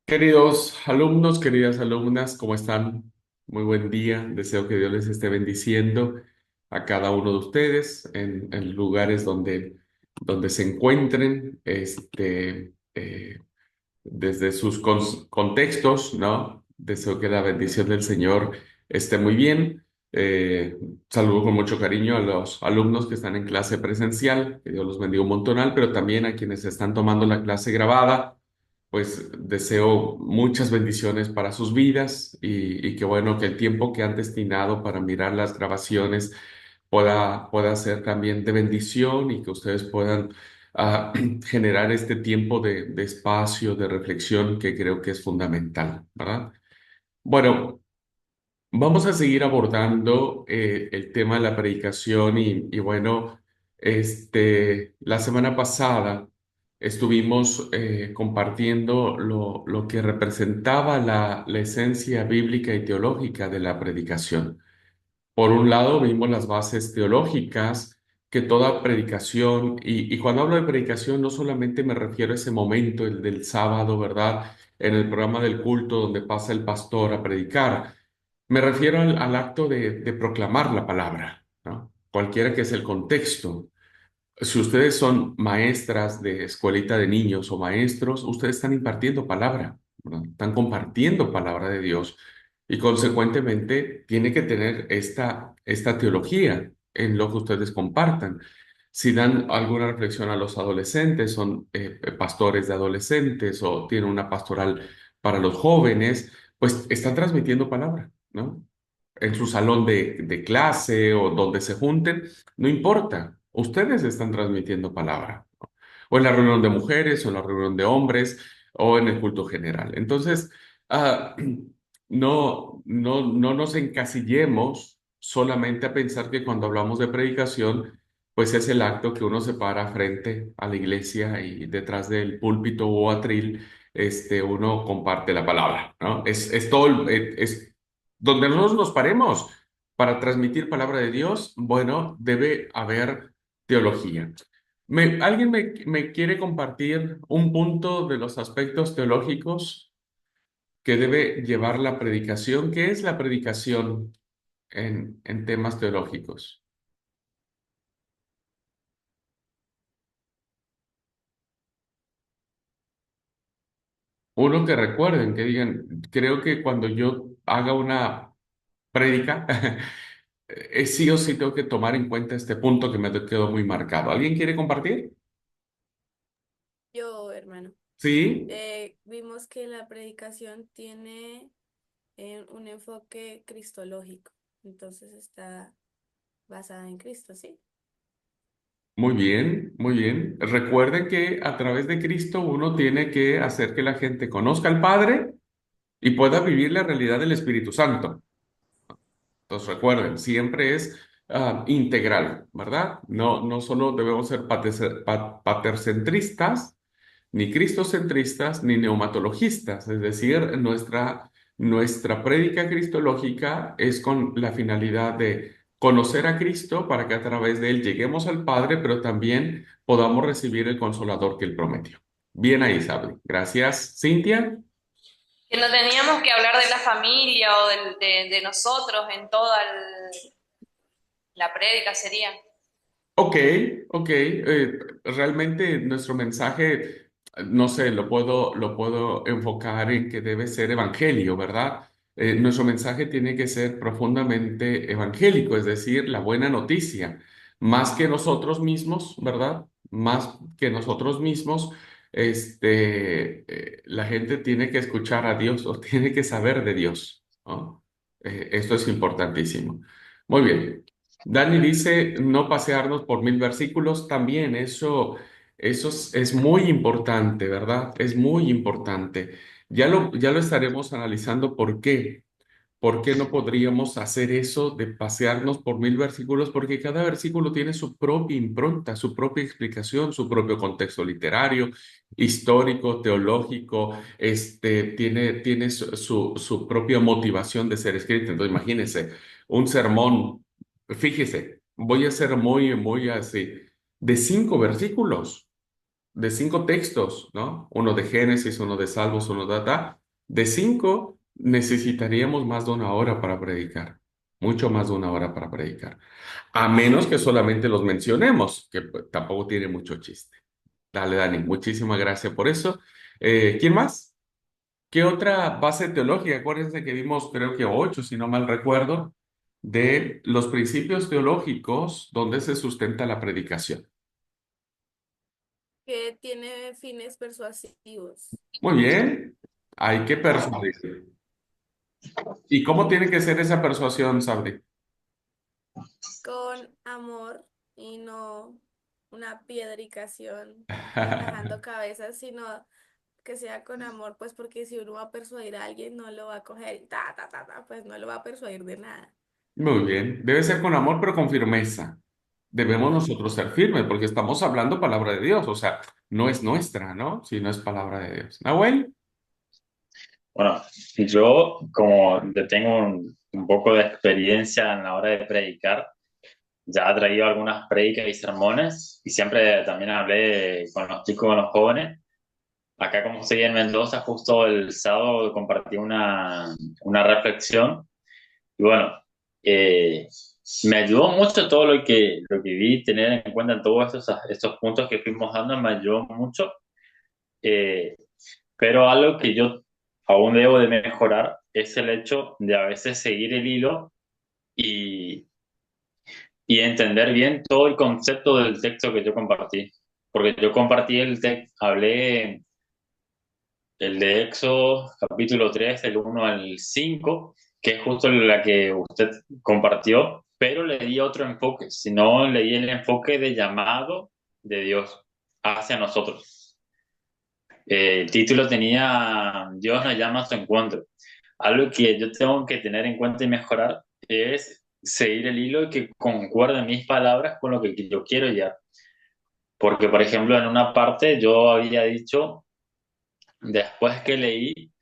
Queridos alumnos, queridas alumnas, ¿cómo están? Muy buen día. Deseo que Dios les esté bendiciendo a cada uno de ustedes en lugares donde se encuentren, desde sus contextos, ¿no? Deseo que la bendición del Señor esté muy bien. Saludo con mucho cariño a los alumnos que están en clase presencial, que Dios los bendiga un montonal, pero también a quienes están tomando la clase grabada, pues deseo muchas bendiciones para sus vidas y qué bueno que el tiempo que han destinado para mirar las grabaciones pueda ser también de bendición y que ustedes puedan generar este tiempo de espacio, de reflexión que creo que es fundamental, ¿verdad? Bueno, vamos a seguir abordando el tema de la predicación y bueno, la semana pasada estuvimos compartiendo lo que representaba la esencia bíblica y teológica de la predicación. Por un lado, vimos las bases teológicas que toda predicación, y cuando hablo de predicación no solamente me refiero a ese momento, el del sábado, ¿verdad? En el programa del culto donde pasa el pastor a predicar. Me refiero al acto de proclamar la palabra, ¿no? Cualquiera que es el contexto. Si ustedes son maestras de escuelita de niños o maestros, ustedes están impartiendo palabra, ¿verdad? Están compartiendo palabra de Dios y consecuentemente tiene que tener esta teología en lo que ustedes compartan. Si dan alguna reflexión a los adolescentes, son pastores de adolescentes o tienen una pastoral para los jóvenes, pues están transmitiendo palabra, ¿no? En su salón de clase o donde se junten, no importa, ustedes están transmitiendo palabra, ¿no? O en la reunión de mujeres, o en la reunión de hombres, o en el culto general. Entonces, ah, no nos encasillemos solamente a pensar que cuando hablamos de predicación, pues es el acto que uno se para frente a la iglesia y detrás del púlpito o atril, uno comparte la palabra, ¿no? Es todo, es donde nosotros nos paremos para transmitir palabra de Dios, bueno, debe haber teología. ¿Alguien me quiere compartir un punto de los aspectos teológicos que debe llevar la predicación? ¿Qué es la predicación en temas teológicos? Uno que recuerden, que digan, creo que cuando yo haga una prédica, sí o sí tengo que tomar en cuenta este punto que me quedó muy marcado. ¿Alguien quiere compartir? Yo, hermano, Sí, vimos que la predicación tiene un enfoque cristológico, entonces está basada en Cristo, ¿sí? muy bien, muy bien. Recuerden que a través de Cristo uno tiene que hacer que la gente conozca al Padre y pueda vivir la realidad del Espíritu Santo. Entonces recuerden, siempre es integral, ¿verdad? No solo debemos ser patercentristas, ni cristocentristas, ni neumatologistas, es decir, nuestra prédica cristológica es con la finalidad de conocer a Cristo para que a través de él lleguemos al Padre, pero también podamos recibir el consolador que él prometió. Bien ahí, Sabri. Gracias, Cintia. Que no teníamos que hablar de la familia o de nosotros en toda la prédica sería. Ok, ok. Realmente nuestro mensaje, no sé, lo puedo enfocar en que debe ser evangelio, ¿verdad? Nuestro mensaje tiene que ser profundamente evangélico, es decir, la buena noticia, más que nosotros mismos, ¿verdad? Más que nosotros mismos, la gente tiene que escuchar a Dios o tiene que saber de Dios, ¿no? Esto es importantísimo. Muy bien. Dani dice no pasearnos por 1000 versículos. También eso es muy importante, ¿verdad? Es muy importante. Ya lo estaremos analizando por qué. ¿Por qué no podríamos hacer eso de pasearnos por 1000 versículos? Porque cada versículo tiene su propia impronta, su propia explicación, su propio contexto literario, histórico, teológico, tiene su propia motivación de ser escrito. Entonces, imagínense, un sermón, fíjese, voy a ser muy así, de 5 versículos. de 5 textos, ¿no? Uno de Génesis, uno de Salmos, uno de 5 necesitaríamos más de una hora para predicar, mucho más de una hora para predicar, a menos que solamente los mencionemos, que pues, tampoco tiene mucho chiste. Dale, Dani, muchísimas gracias por eso. ¿Quién más? ¿Qué otra base teológica? Acuérdense que vimos, creo que 8, si no mal recuerdo, de los principios teológicos donde se sustenta la predicación. Que tiene fines persuasivos. Muy bien, hay que persuadir. ¿Y cómo tiene que ser esa persuasión, Sabri? Con amor y no una piedricación encajando cabezas, sino que sea con amor, pues porque si uno va a persuadir a alguien no lo va a coger y pues no lo va a persuadir de nada. Muy bien, debe ser con amor, pero con firmeza. Debemos nosotros ser firmes porque estamos hablando palabra de Dios, o sea, no es nuestra, ¿no? Si no es palabra de Dios. Nahuel, Bueno, yo como yo tengo un poco de experiencia en la hora de predicar, ya he traído algunas predicas y sermones y siempre también hablé con los chicos, con los jóvenes. Acá como estoy en Mendoza, justo el sábado compartí una reflexión y bueno, eh, me ayudó mucho todo lo que vi, tener en cuenta todos estos puntos que fuimos dando, me ayudó mucho. Eh, pero algo que yo aún debo de mejorar es el hecho de a veces seguir el hilo y, y entender bien todo el concepto del texto que yo compartí. Porque yo compartí el texto, hablé el de Éxodo capítulo 3 del 1 al 5, que es justo la que usted compartió, pero le di otro enfoque, sino le di el enfoque de llamado de Dios hacia nosotros. El título tenía Dios nos llama a su encuentro. Algo que yo tengo que tener en cuenta y mejorar es seguir el hilo y que concuerden mis palabras con lo que yo quiero ya. Porque, por ejemplo, en una parte yo había dicho, después que leí,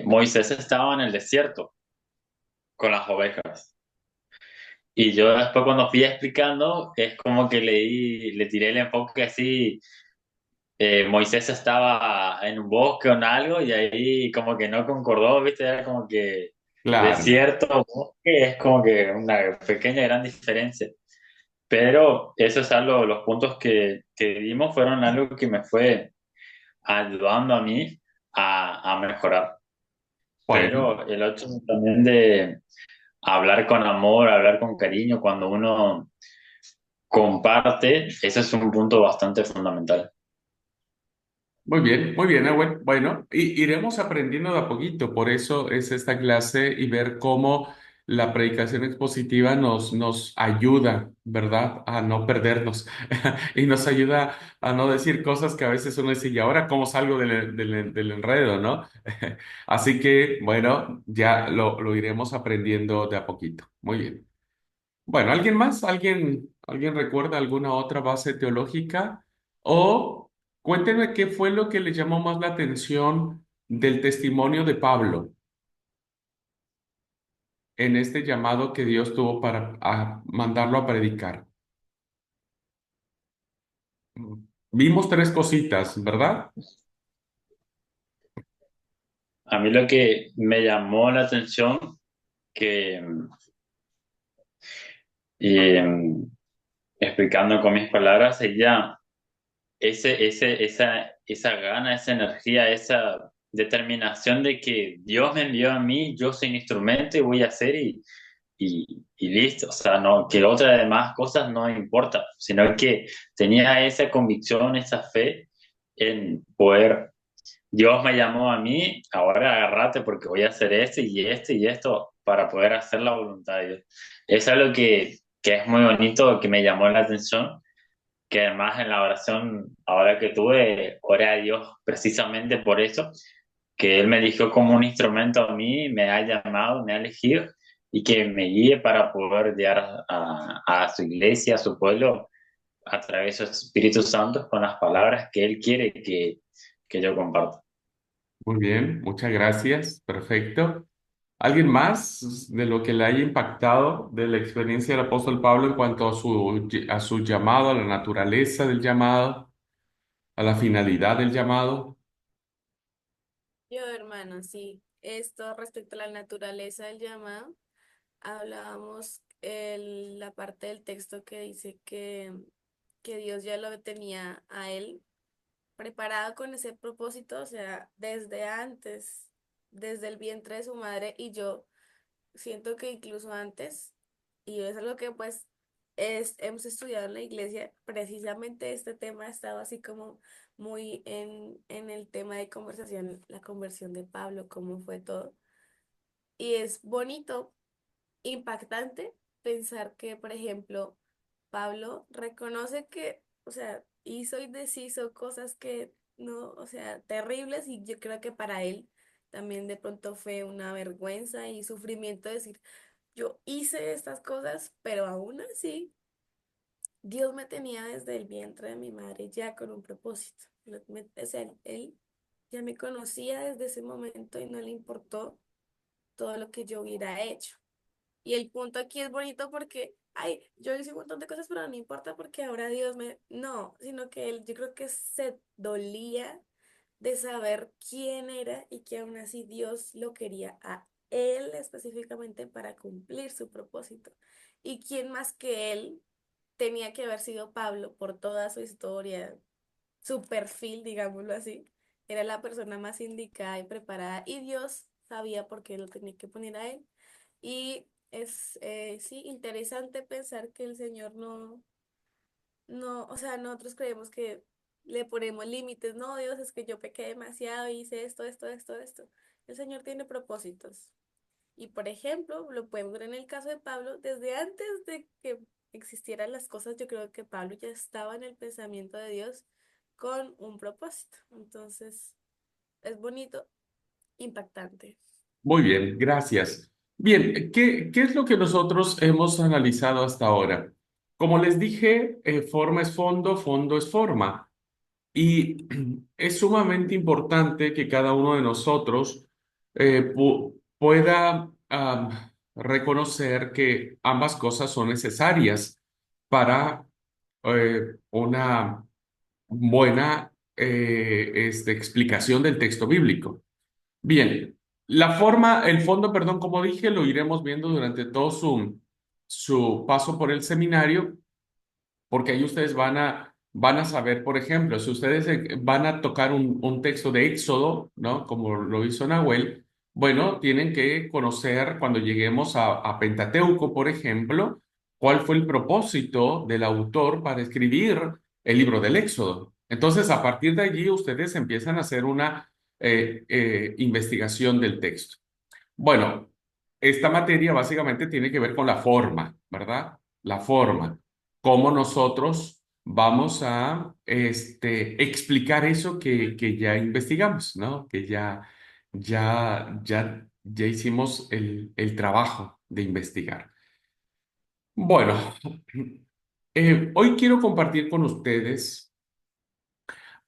Moisés estaba en el desierto con las ovejas. Y yo después cuando fui explicando, es como que le tiré el enfoque así, Moisés estaba en un bosque o en algo y ahí como que no concordó, ¿viste? Era como que claro. desierto, bosque, es como que una pequeña gran diferencia. Pero eso es algo, los puntos que dimos fueron algo que me fue ayudando a mí a mejorar. Bueno, Pero el hecho también de hablar con amor, hablar con cariño, cuando uno comparte, ese es un punto bastante fundamental. muy bien, Nahuel. Bueno, iremos aprendiendo de a poquito, por eso es esta clase y ver cómo la predicación expositiva nos ayuda, ¿verdad? A no perdernos y nos ayuda a no decir cosas que a veces uno dice, ¿y ahora cómo salgo del enredo, ¿no? Así que, bueno, ya lo iremos aprendiendo de a poquito. Muy bien. Bueno, ¿alguien más? ¿Alguien recuerda alguna otra base teológica? O cuéntenme qué fue lo que le llamó más la atención del testimonio de Pablo en este llamado que Dios tuvo para mandarlo a predicar. Vimos 3 cositas, ¿verdad? A mí lo que me llamó la atención, que, y, explicando con mis palabras, ella, esa gana, esa energía, esa determinación de que Dios me envió a mí, yo soy un instrumento y voy a hacer y listo. O sea, no, que otras demás cosas no importa, sino que tenía esa convicción, esa fe en poder. Dios me llamó a mí, ahora agárrate porque voy a hacer esto y esto para poder hacer la voluntad de Dios. Eso es lo que es muy bonito, que me llamó la atención, que además en la oración, ahora que tuve, oré a Dios precisamente por eso, que Él me eligió como un instrumento a mí, me ha llamado, me ha elegido y que me guíe para poder llegar a su iglesia, a su pueblo, a través de su Espíritu Santo, con las palabras que Él quiere que yo comparta. Muy bien, muchas gracias. Perfecto. ¿Alguien más de lo que le haya impactado de la experiencia del apóstol Pablo en cuanto a su llamado, a la naturaleza del llamado? a la finalidad del llamado. Yo, hermano, sí. Esto respecto a la naturaleza del llamado, hablábamos la parte del texto que dice que Dios ya lo tenía a él preparado con ese propósito, o sea, desde antes, desde el vientre de su madre, y yo siento que incluso antes, y es algo que pues hemos estudiado en la iglesia, precisamente este tema ha estado así como muy en el tema de conversación, la conversión de Pablo, cómo fue todo. Y es bonito, impactante pensar que, por ejemplo, Pablo reconoce que, o sea, hizo y deshizo cosas que no, o sea, terribles, y yo creo que para él también de pronto fue una vergüenza y sufrimiento decir, yo hice estas cosas, pero aún así Dios me tenía desde el vientre de mi madre ya con un propósito. O sea, él ya me conocía desde ese momento y no le importó todo lo que yo hubiera hecho. Y el punto aquí es bonito porque, ay, yo hice un montón de cosas, pero no importa porque ahora Dios me... No, sino que él, yo creo que se dolía de saber quién era y que aún así Dios lo quería a él específicamente para cumplir su propósito. Y quién más que él tenía que haber sido Pablo por toda su historia, su perfil, digámoslo así. Era la persona más indicada y preparada y Dios sabía por qué lo tenía que poner a él. Y es, sí, interesante pensar que el Señor no, o sea, nosotros creemos que le ponemos límites, no, Dios, es que yo pequé demasiado y hice esto. El Señor tiene propósitos. Y por ejemplo, lo podemos ver en el caso de Pablo, desde antes de que existieran las cosas, yo creo que Pablo ya estaba en el pensamiento de Dios con un propósito. Entonces, es bonito, impactante. Muy bien, gracias. Bien, ¿qué es lo que nosotros hemos analizado hasta ahora? Como les dije, forma es fondo, fondo es forma. Y es sumamente importante que cada uno de nosotros pueda reconocer que ambas cosas son necesarias para una buena explicación del texto bíblico. Bien, el fondo, perdón, como dije, lo iremos viendo durante todo su paso por el seminario, porque ahí ustedes van a saber, por ejemplo, si ustedes van a tocar un texto de Éxodo, ¿no? Como lo hizo Nahuel, bueno, tienen que conocer cuando lleguemos a Pentateuco, por ejemplo, cuál fue el propósito del autor para escribir el libro del Éxodo. Entonces, a partir de allí, ustedes empiezan a hacer una investigación del texto. Bueno, esta materia básicamente tiene que ver con la forma, ¿verdad? La forma. Cómo nosotros vamos a explicar eso que ya investigamos, ¿no? Que ya hicimos el trabajo de investigar. Bueno, hoy quiero compartir con ustedes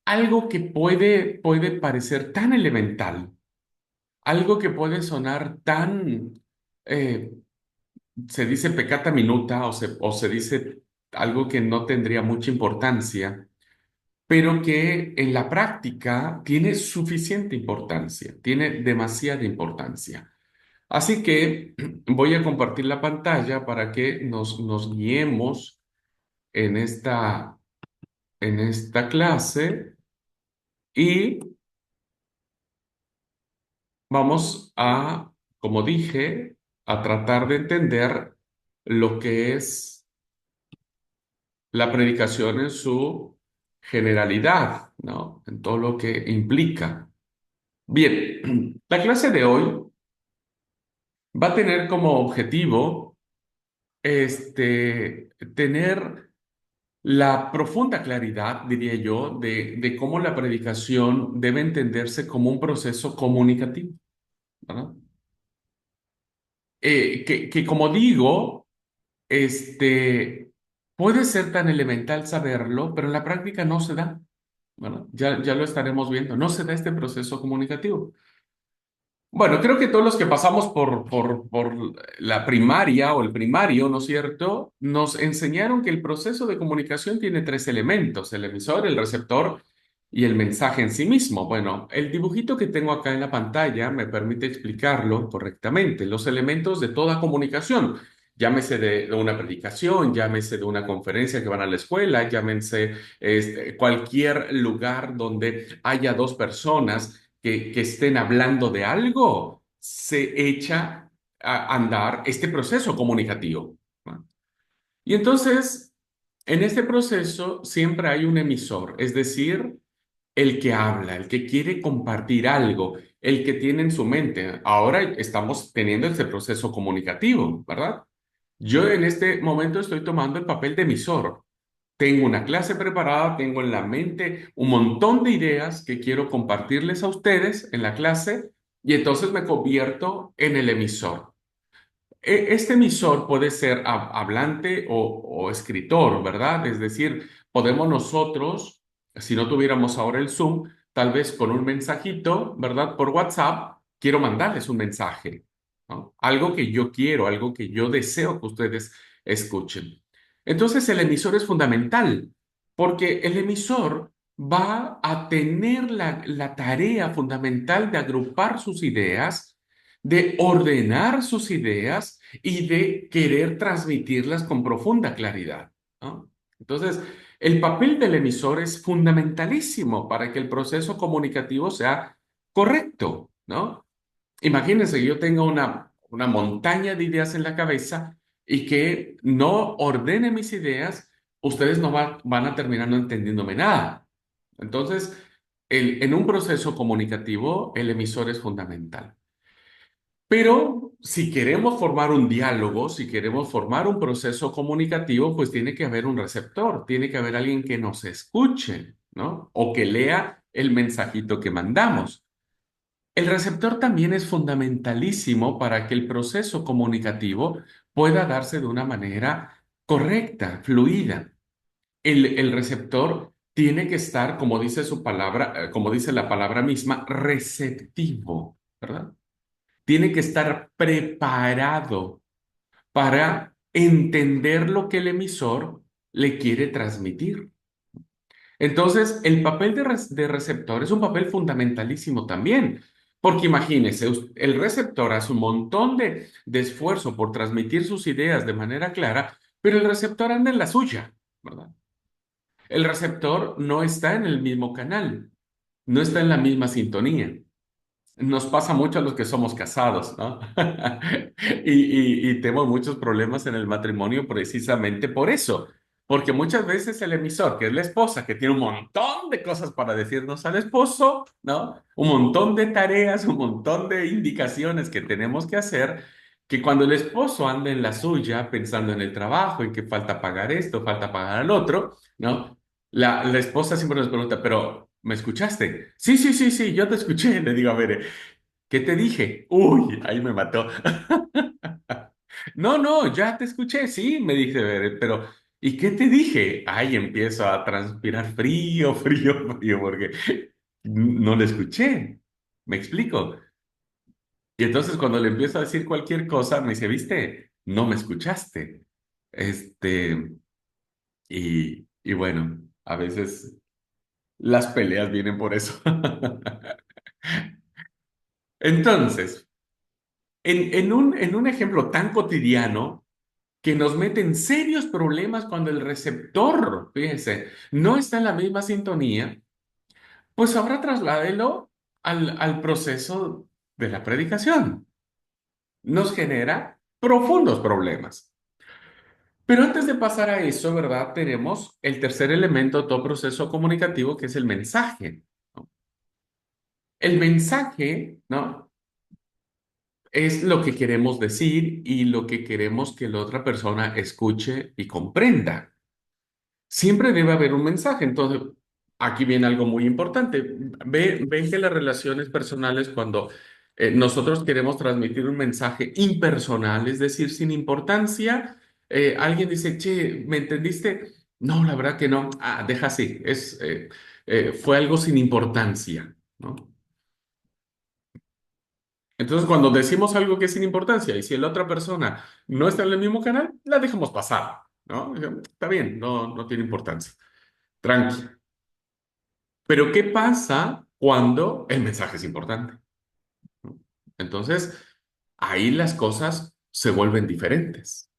algo que puede parecer tan elemental, algo que puede sonar tan, eh, se dice peccata minuta o se dice algo que no tendría mucha importancia, pero que en la práctica tiene suficiente importancia, tiene demasiada importancia. Así que voy a compartir la pantalla para que nos guiemos en esta clase y vamos a, como dije, a tratar de entender lo que es la predicación en su generalidad, ¿no? En todo lo que implica. Bien, la clase de hoy va a tener como objetivo tener la profunda claridad, diría yo, de cómo la predicación debe entenderse como un proceso comunicativo, ¿verdad? Que como digo, puede ser tan elemental saberlo, pero en la práctica no se da. Bueno, ya lo estaremos viendo. No se da este proceso comunicativo. Bueno, creo que todos los que pasamos por la primaria o el primario, ¿no es cierto? Nos enseñaron que el proceso de comunicación tiene tres elementos: el emisor, el receptor y el mensaje en sí mismo. Bueno, el dibujito que tengo acá en la pantalla me permite explicarlo correctamente. Los elementos de toda comunicación, llámese de una predicación, llámese de una conferencia que van a la escuela, llámense cualquier lugar donde haya dos personas que estén hablando de algo, se echa a andar este proceso comunicativo, ¿no? Y entonces, en este proceso siempre hay un emisor, es decir, el que habla, el que quiere compartir algo, el que tiene en su mente. Ahora estamos teniendo este proceso comunicativo, ¿verdad? Yo en este momento estoy tomando el papel de emisor. Tengo una clase preparada, tengo en la mente un montón de ideas que quiero compartirles a ustedes en la clase y entonces me convierto en el emisor. Este emisor puede ser hablante o escritor, ¿verdad? Es decir, podemos nosotros, si no tuviéramos ahora el Zoom, tal vez con un mensajito, ¿verdad? Por WhatsApp, quiero mandarles un mensaje, ¿no? Algo que yo quiero, algo que yo deseo que ustedes escuchen. Entonces, el emisor es fundamental, porque el emisor va a tener la tarea fundamental de agrupar sus ideas, de ordenar sus ideas y de querer transmitirlas con profunda claridad, ¿no? Entonces, el papel del emisor es fundamentalísimo para que el proceso comunicativo sea correcto, ¿no? Imagínense que yo tengo una montaña de ideas en la cabeza y que no ordene mis ideas, ustedes no van a terminar no entendiéndome nada. Entonces, en un proceso comunicativo, el emisor es fundamental. Pero si queremos formar un diálogo, si queremos formar un proceso comunicativo, pues tiene que haber un receptor, tiene que haber alguien que nos escuche, ¿no? O que lea el mensajito que mandamos. El receptor también es fundamentalísimo para que el proceso comunicativo pueda darse de una manera correcta, fluida. El receptor tiene que estar, como dice su palabra, como dice la palabra misma, receptivo, ¿verdad? Tiene que estar preparado para entender lo que el emisor le quiere transmitir. Entonces, el papel de receptor es un papel fundamentalísimo también, porque imagínese, el receptor hace un montón de esfuerzo por transmitir sus ideas de manera clara, pero el receptor anda en la suya, ¿verdad? El receptor no está en el mismo canal, no está en la misma sintonía. Nos pasa mucho a los que somos casados, ¿no? Y tenemos muchos problemas en el matrimonio precisamente por eso, porque muchas veces el emisor, que es la esposa, que tiene un montón de cosas para decirnos al esposo, ¿no? Un montón de tareas, un montón de indicaciones que tenemos que hacer, que cuando el esposo anda en la suya, pensando en el trabajo y que falta pagar esto, falta pagar al otro, ¿no? La esposa siempre nos pregunta, pero ¿me escuchaste? Sí, sí, sí, sí, yo te escuché. Le digo, a ver, ¿qué te dije? Uy, ahí me mató. No, no, ya te escuché, sí, me dice, pero ¿y qué te dije? Ay, empiezo a transpirar frío, frío, frío, porque no le escuché. ¿Me explico? Y entonces cuando le empiezo a decir cualquier cosa, me dice, ¿viste? No me escuchaste. Este, y bueno, a veces las peleas vienen por eso. Entonces, en un ejemplo tan cotidiano que nos mete en serios problemas cuando el receptor, fíjense, no está en la misma sintonía, pues ahora trasládelo al proceso de la predicación. Nos genera profundos problemas. Pero antes de pasar a eso, ¿verdad? Tenemos el tercer elemento de todo proceso comunicativo, que es el mensaje, ¿no? El mensaje, ¿no? Es lo que queremos decir y lo que queremos que la otra persona escuche y comprenda. Siempre debe haber un mensaje. Entonces, aquí viene algo muy importante. Ven que las relaciones personales, cuando nosotros queremos transmitir un mensaje impersonal, es decir, sin importancia, alguien dice, che, ¿me entendiste? No, la verdad que no. Ah, deja así. Fue algo sin importancia, ¿no? Entonces, cuando decimos algo que es sin importancia y si la otra persona no está en el mismo canal, la dejamos pasar, ¿no? Está bien, no tiene importancia. Tranqui. Pero ¿qué pasa cuando el mensaje es importante? Entonces, ahí las cosas se vuelven diferentes.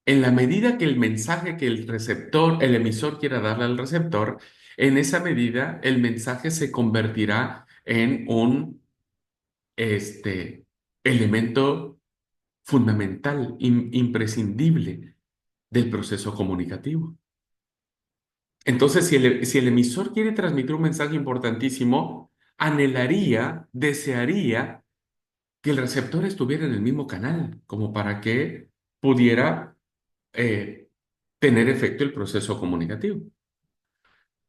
En la medida que el mensaje que el receptor, el emisor quiera darle al receptor, en esa medida el mensaje se convertirá en un elemento fundamental, imprescindible del proceso comunicativo. Entonces, si el emisor quiere transmitir un mensaje importantísimo, anhelaría, desearía que el receptor estuviera en el mismo canal, como para que pudiera eh, tener efecto el proceso comunicativo.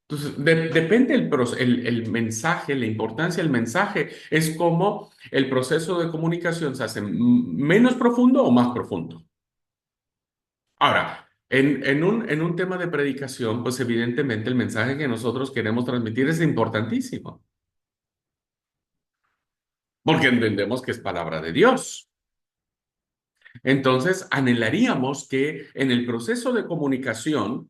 Entonces, depende el mensaje, la importancia del mensaje, es como el proceso de comunicación se hace menos profundo o más profundo. Ahora, en un tema de predicación, pues evidentemente el mensaje que nosotros queremos transmitir es importantísimo, porque entendemos que es palabra de Dios. Entonces, anhelaríamos que en el proceso de comunicación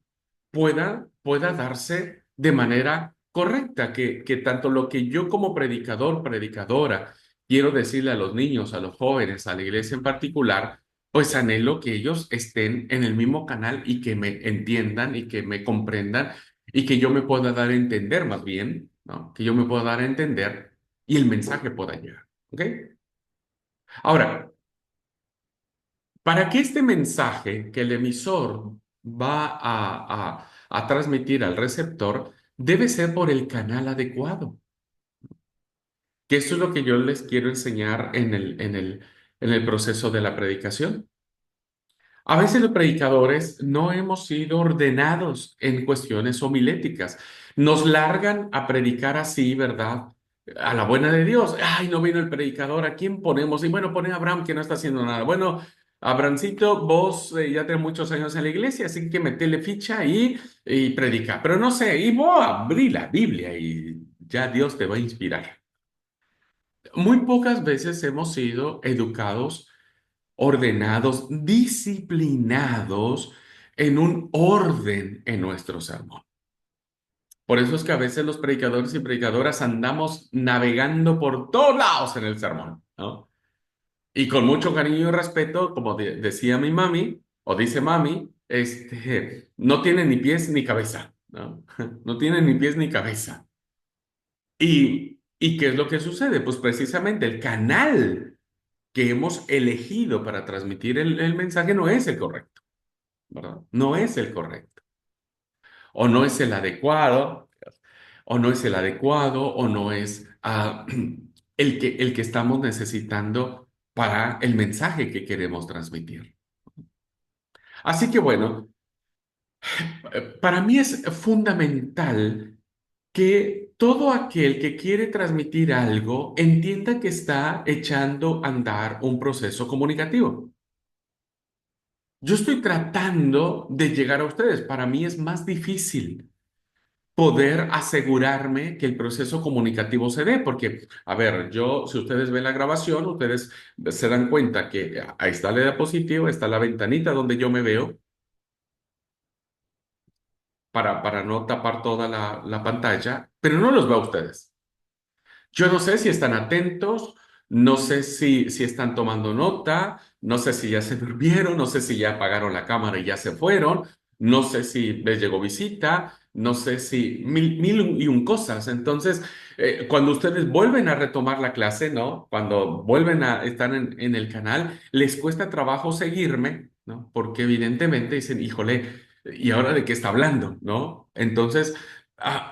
pueda darse de manera correcta, que tanto lo que yo como predicador, predicadora, quiero decirle a los niños, a los jóvenes, a la iglesia en particular, pues anhelo que ellos estén en el mismo canal y que me entiendan y que me comprendan y que yo me pueda dar a entender más bien, ¿no? Que yo me pueda dar a entender y el mensaje pueda llegar, ¿ok? Ahora, para que este mensaje que el emisor va a transmitir al receptor debe ser por el canal adecuado, que eso es lo que yo les quiero enseñar en el proceso de la predicación. A veces los predicadores no hemos sido ordenados en cuestiones homiléticas. Nos largan a predicar así, ¿verdad? A la buena de Dios. Ay, no vino el predicador. ¿A quién ponemos? Y bueno, pone a Abraham que no está haciendo nada. Bueno, Abrahamcito, vos ya tenés muchos años en la iglesia, así que metele ficha y predica. Pero no sé, y vos abrí la Biblia y ya Dios te va a inspirar. Muy pocas veces hemos sido educados, ordenados, disciplinados en un orden en nuestro sermón. Por eso es que a veces los predicadores y predicadoras andamos navegando por todos lados en el sermón, ¿no? Y con mucho cariño y respeto, como decía mi mami, o dice mami, no tiene ni pies ni cabeza, ¿no? No tiene ni pies ni cabeza. ¿Y qué es lo que sucede? Pues precisamente el canal que hemos elegido para transmitir el mensaje no es el correcto, ¿verdad? No es el correcto. O no es el adecuado, o no es el adecuado, o no es el que estamos necesitando para el mensaje que queremos transmitir. Así que bueno, para mí es fundamental que todo aquel que quiere transmitir algo entienda que está echando a andar un proceso comunicativo. Yo estoy tratando de llegar a ustedes. Para mí es más difícil poder asegurarme que el proceso comunicativo se dé, porque, a ver, si ustedes ven la grabación, ustedes se dan cuenta que ahí está la diapositiva, está la ventanita donde yo me veo para no tapar toda la pantalla, pero no los veo a ustedes. Yo no sé si están atentos, no sé si están tomando nota, no sé si ya se durmieron, no sé si ya apagaron la cámara y ya se fueron, no sé si les llegó visita, no sé si mil y un cosas. Entonces, cuando ustedes vuelven a retomar la clase, ¿no? Cuando vuelven a estar en el canal, les cuesta trabajo seguirme, ¿no? Porque evidentemente dicen, híjole, ¿y ahora de qué está hablando? ¿No? Entonces, ah,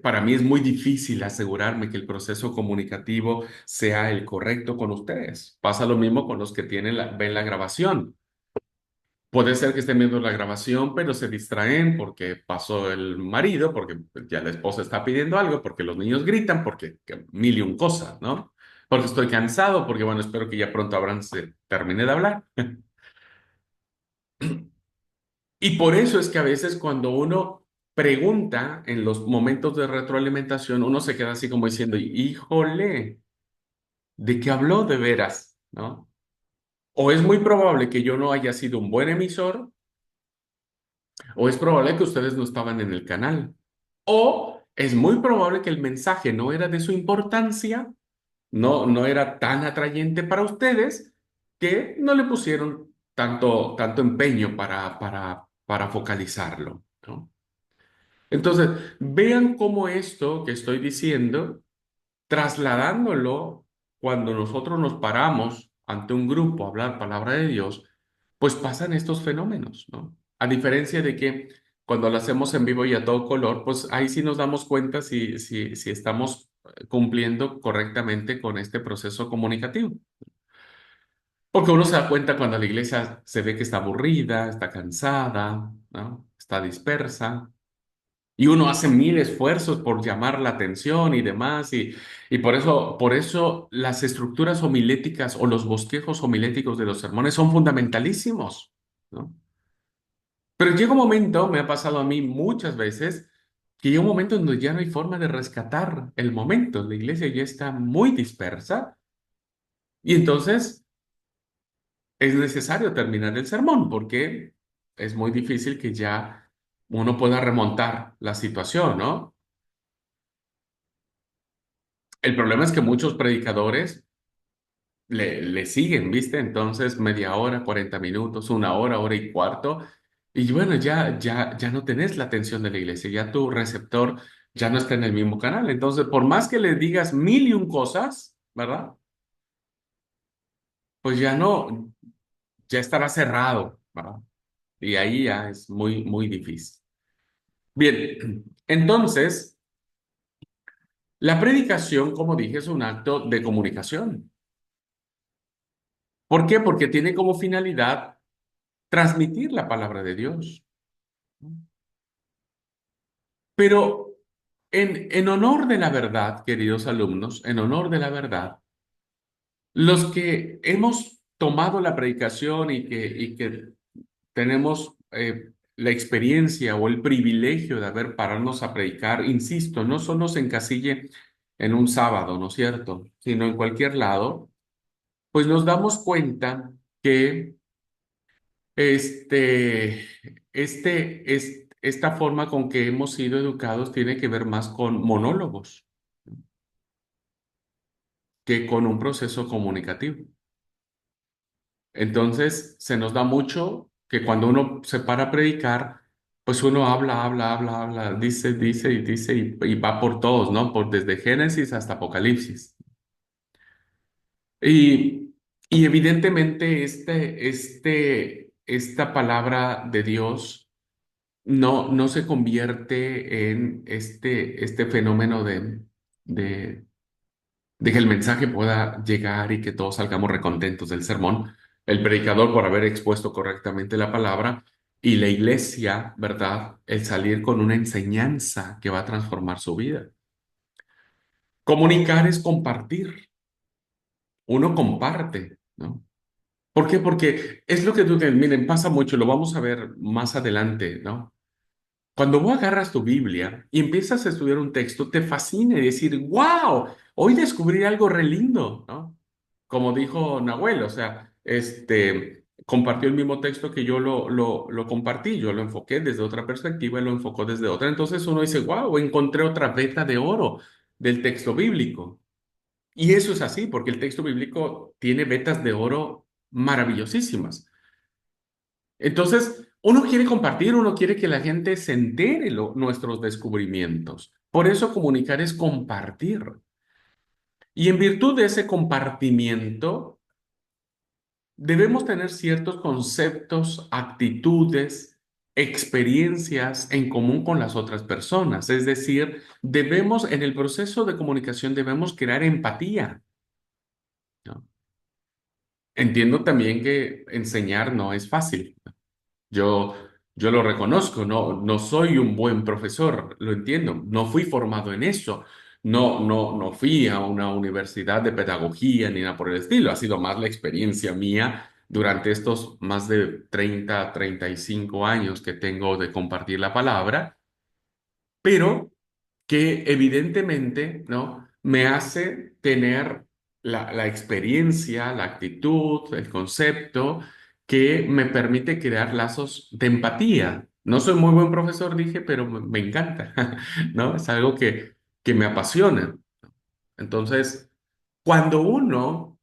para mí es muy difícil asegurarme que el proceso comunicativo sea el correcto con ustedes. Pasa lo mismo con los que ven la grabación. Puede ser que estén viendo la grabación, pero se distraen porque pasó el marido, porque ya la esposa está pidiendo algo, porque los niños gritan, porque que mil y un cosas, ¿no? Porque estoy cansado, porque bueno, espero que ya pronto Abraham se termine de hablar. Y por eso es que a veces cuando uno pregunta en los momentos de retroalimentación, uno se queda así como diciendo, híjole, ¿de qué habló de veras? ¿No? O es muy probable que yo no haya sido un buen emisor, o es probable que ustedes no estaban en el canal. O es muy probable que el mensaje no era de su importancia, no era tan atrayente para ustedes, que no le pusieron tanto empeño para focalizarlo, ¿no? Entonces, vean cómo esto que estoy diciendo, trasladándolo cuando nosotros nos paramos ante un grupo a hablar palabra de Dios, pues pasan estos fenómenos, ¿no? A diferencia de que cuando lo hacemos en vivo y a todo color, pues ahí sí nos damos cuenta si estamos cumpliendo correctamente con este proceso comunicativo. Porque uno se da cuenta cuando la iglesia se ve que está aburrida, está cansada, ¿no? Está dispersa. Y uno hace mil esfuerzos por llamar la atención y demás, y por eso las estructuras homiléticas o los bosquejos homiléticos de los sermones son fundamentalísimos, ¿no? Pero llega un momento, me ha pasado a mí muchas veces, que llega un momento en donde ya no hay forma de rescatar el momento. La iglesia ya está muy dispersa y entonces es necesario terminar el sermón porque es muy difícil que ya uno pueda remontar la situación, ¿no? El problema es que muchos predicadores le siguen, ¿viste? Entonces, media hora, 40 minutos, una hora, hora y cuarto. Y bueno, ya no tenés la atención de la iglesia, ya tu receptor ya no está en el mismo canal. Entonces, por más que le digas mil y un cosas, ¿verdad? Pues ya no, ya estará cerrado, ¿verdad? Y ahí ya es muy, muy difícil. Bien, entonces, la predicación, como dije, es un acto de comunicación. ¿Por qué? Porque tiene como finalidad transmitir la palabra de Dios. Pero en honor de la verdad, queridos alumnos, en honor de la verdad, los que hemos tomado la predicación y que tenemos la experiencia o el privilegio de haber pararnos a predicar, insisto, no solo se encasille en un sábado, ¿no es cierto? Sino en cualquier lado, pues nos damos cuenta que Este, esta forma con que hemos sido educados tiene que ver más con monólogos que con un proceso comunicativo. Entonces, se nos da mucho que cuando uno se para a predicar, pues uno habla, dice y dice y va por todos, ¿no? Por desde Génesis hasta Apocalipsis. Y evidentemente esta palabra de Dios no se convierte en este fenómeno de, de que el mensaje pueda llegar y que todos salgamos recontentos del sermón, el predicador por haber expuesto correctamente la palabra y la iglesia, ¿verdad? El salir con una enseñanza que va a transformar su vida. Comunicar es compartir. Uno comparte, ¿no? ¿Por qué? Porque es lo que tú, miren, pasa mucho, lo vamos a ver más adelante, ¿no? Cuando vos agarras tu Biblia y empiezas a estudiar un texto, te fascina y decir, wow, hoy descubrí algo re lindo, ¿no? Como dijo Nahuel, o sea, compartió el mismo texto que yo lo compartí, yo lo enfoqué desde otra perspectiva y lo enfocó desde otra. Entonces uno dice, wow, encontré otra veta de oro del texto bíblico. Y eso es así, porque el texto bíblico tiene vetas de oro maravillosísimas. Entonces, uno quiere compartir, uno quiere que la gente se entere nuestros descubrimientos. Por eso comunicar es compartir. Y en virtud de ese compartimiento, debemos tener ciertos conceptos, actitudes, experiencias en común con las otras personas. Es decir, en el proceso de comunicación, debemos crear empatía, ¿no? Entiendo también que enseñar no es fácil. Yo, yo lo reconozco, no soy un buen profesor, lo entiendo, no fui formado en eso, no fui a una universidad de pedagogía ni nada por el estilo, ha sido más la experiencia mía durante estos más de 35 años que tengo de compartir la palabra, pero que evidentemente, ¿no? Me hace tener la experiencia, la actitud, el concepto que me permite crear lazos de empatía No soy muy buen profesor, dije, pero me encanta, ¿no? Es algo que me apasiona. Entonces, cuando uno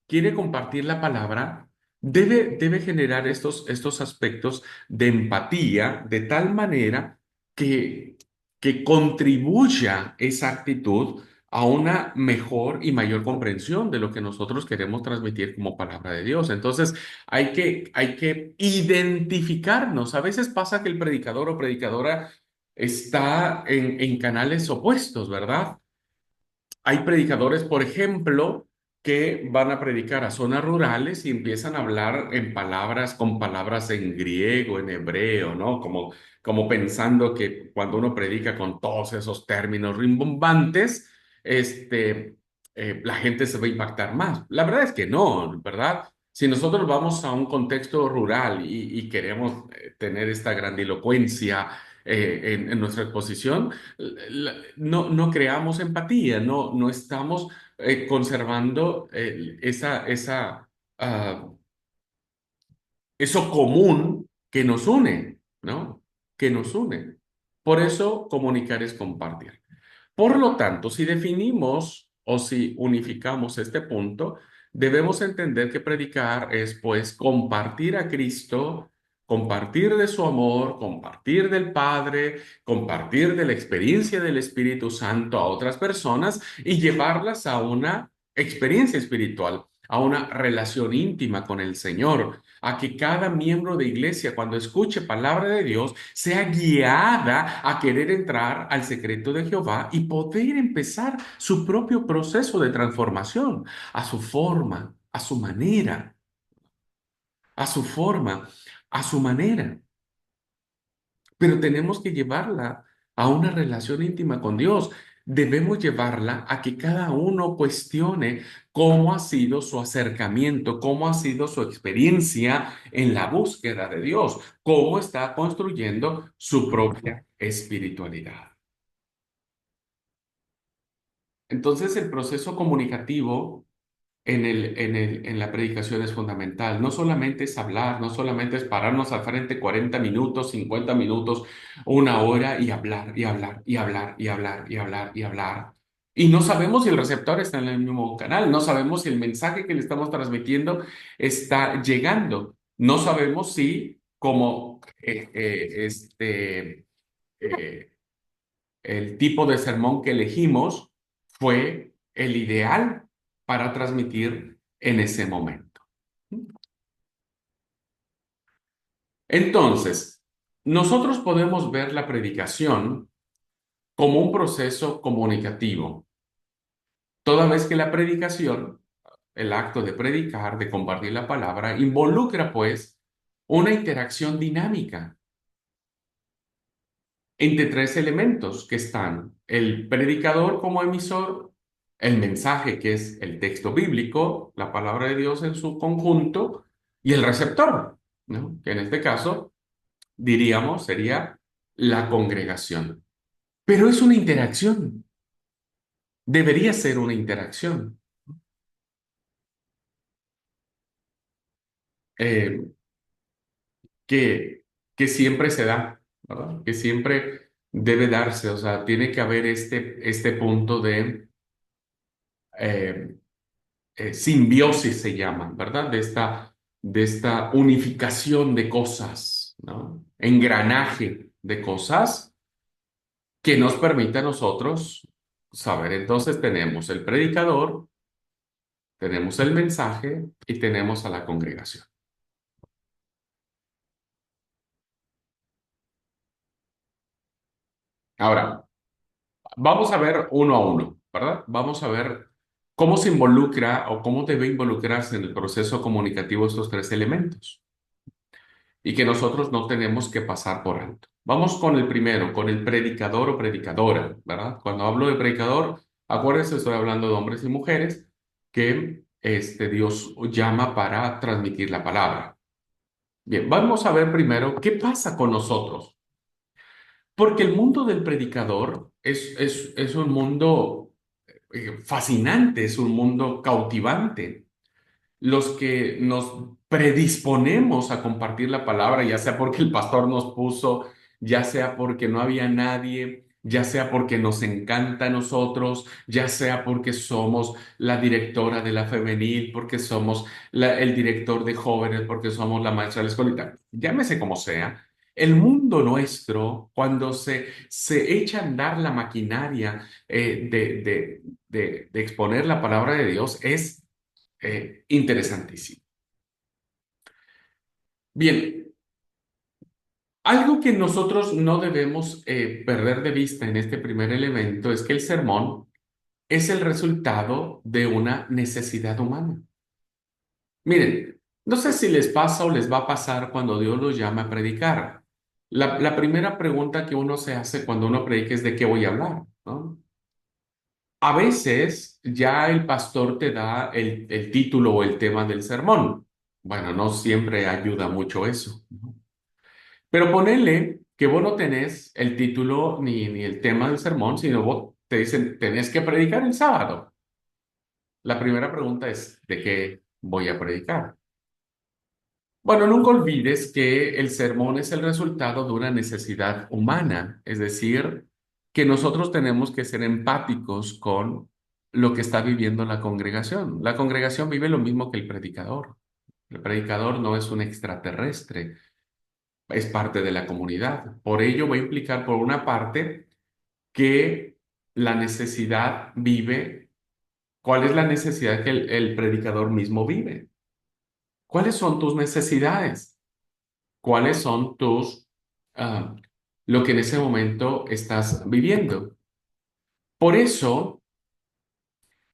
quiere compartir la palabra, debe generar estos aspectos de empatía de tal manera que, que contribuya esa actitud a una mejor y mayor comprensión de lo que nosotros queremos transmitir como palabra de Dios. Entonces, hay que identificarnos. A veces pasa que el predicador o predicadora está en canales opuestos, ¿verdad? Hay predicadores, por ejemplo, que van a predicar a zonas rurales y empiezan a hablar en palabras, con palabras en griego, en hebreo, ¿no? Como pensando que cuando uno predica con todos esos términos rimbombantes, la gente se va a impactar más. La verdad es que no, ¿verdad? Si nosotros vamos a un contexto rural y queremos tener esta grandilocuencia en nuestra exposición, no creamos empatía, no estamos conservando ah, eso común que nos une, ¿no? Que nos une. Por eso comunicar es compartir. Por lo tanto, si definimos o si unificamos este punto, debemos entender que predicar es pues compartir a Cristo, compartir de su amor, compartir del Padre, compartir de la experiencia del Espíritu Santo a otras personas y llevarlas a una experiencia espiritual, a una relación íntima con el Señor, a que cada miembro de iglesia, cuando escuche palabra de Dios, sea guiada a querer entrar al secreto de Jehová y poder empezar su propio proceso de transformación a su forma, a su manera, a su forma, a su manera. Pero tenemos que llevarla a una relación íntima con Dios. Debemos llevarla a que cada uno cuestione cómo ha sido su acercamiento, cómo ha sido su experiencia en la búsqueda de Dios, cómo está construyendo su propia espiritualidad. Entonces, el proceso comunicativo en la predicación es fundamental. No solamente es hablar, no solamente es pararnos al frente 40 minutos, 50 minutos, una hora y hablar, y hablar, y hablar, y hablar, y hablar, y hablar. Y no sabemos si el receptor está en el mismo canal, no sabemos si el mensaje que le estamos transmitiendo está llegando, no sabemos si como eh, el tipo de sermón que elegimos fue el ideal para transmitir en ese momento. Entonces, nosotros podemos ver la predicación como un proceso comunicativo, toda vez que la predicación, el acto de predicar, de compartir la palabra, involucra pues una interacción dinámica entre tres elementos que están el predicador como emisor, el mensaje que es el texto bíblico, la palabra de Dios en su conjunto, y el receptor, ¿no? Que en este caso diríamos sería la congregación. Pero es una interacción, debería ser una interacción eh, que siempre se da, ¿verdad? Que siempre debe darse, o sea, tiene que haber este punto de eh, simbiosis se llama, ¿verdad? De esta unificación de cosas, ¿no? Engranaje de cosas que nos permite a nosotros saber. Entonces tenemos el predicador, tenemos el mensaje y tenemos a la congregación. Ahora, vamos a ver uno a uno, ¿verdad? Vamos a ver cómo se involucra o cómo debe involucrarse en el proceso comunicativo estos tres elementos, y que nosotros no tenemos que pasar por alto. Vamos con el primero, con el predicador o predicadora, ¿verdad? Cuando hablo de predicador, acuérdense, estoy hablando de hombres y mujeres que Dios llama para transmitir la palabra. Bien, vamos a ver primero qué pasa con nosotros, porque el mundo del predicador es un mundo fascinante, es un mundo cautivante. Los que nos predisponemos a compartir la palabra, ya sea porque el pastor nos puso, ya sea porque no había nadie, ya sea porque nos encanta a nosotros, ya sea porque somos la directora de la femenil, porque somos el director de jóvenes, porque somos la maestra de la escuelita, llámese como sea. El mundo nuestro, cuando se echa a andar la maquinaria de exponer la palabra de Dios, es interesantísimo. Bien, algo que nosotros no debemos perder de vista en este primer elemento es que el sermón es el resultado de una necesidad humana. Miren, no sé si les pasa o les va a pasar cuando Dios los llama a predicar. La primera pregunta que uno se hace cuando uno predica es ¿de qué voy a hablar? ¿No? A veces ya el pastor te da el título o el tema del sermón. Bueno, no siempre ayuda mucho eso, ¿no? Pero ponele que vos no tenés el título ni el tema del sermón, sino vos te dicen, tenés que predicar el sábado. La primera pregunta es, ¿de qué voy a predicar? Bueno, nunca olvides que el sermón es el resultado de una necesidad humana, es decir, que nosotros tenemos que ser empáticos con lo que está viviendo la congregación. La congregación vive lo mismo que el predicador. El predicador no es un extraterrestre, es parte de la comunidad. Por ello va a implicar, por una parte, que la necesidad vive. ¿Cuál es la necesidad que el predicador mismo vive? ¿Cuáles son tus necesidades? ¿Cuáles son ah, lo que en ese momento estás viviendo? Por eso,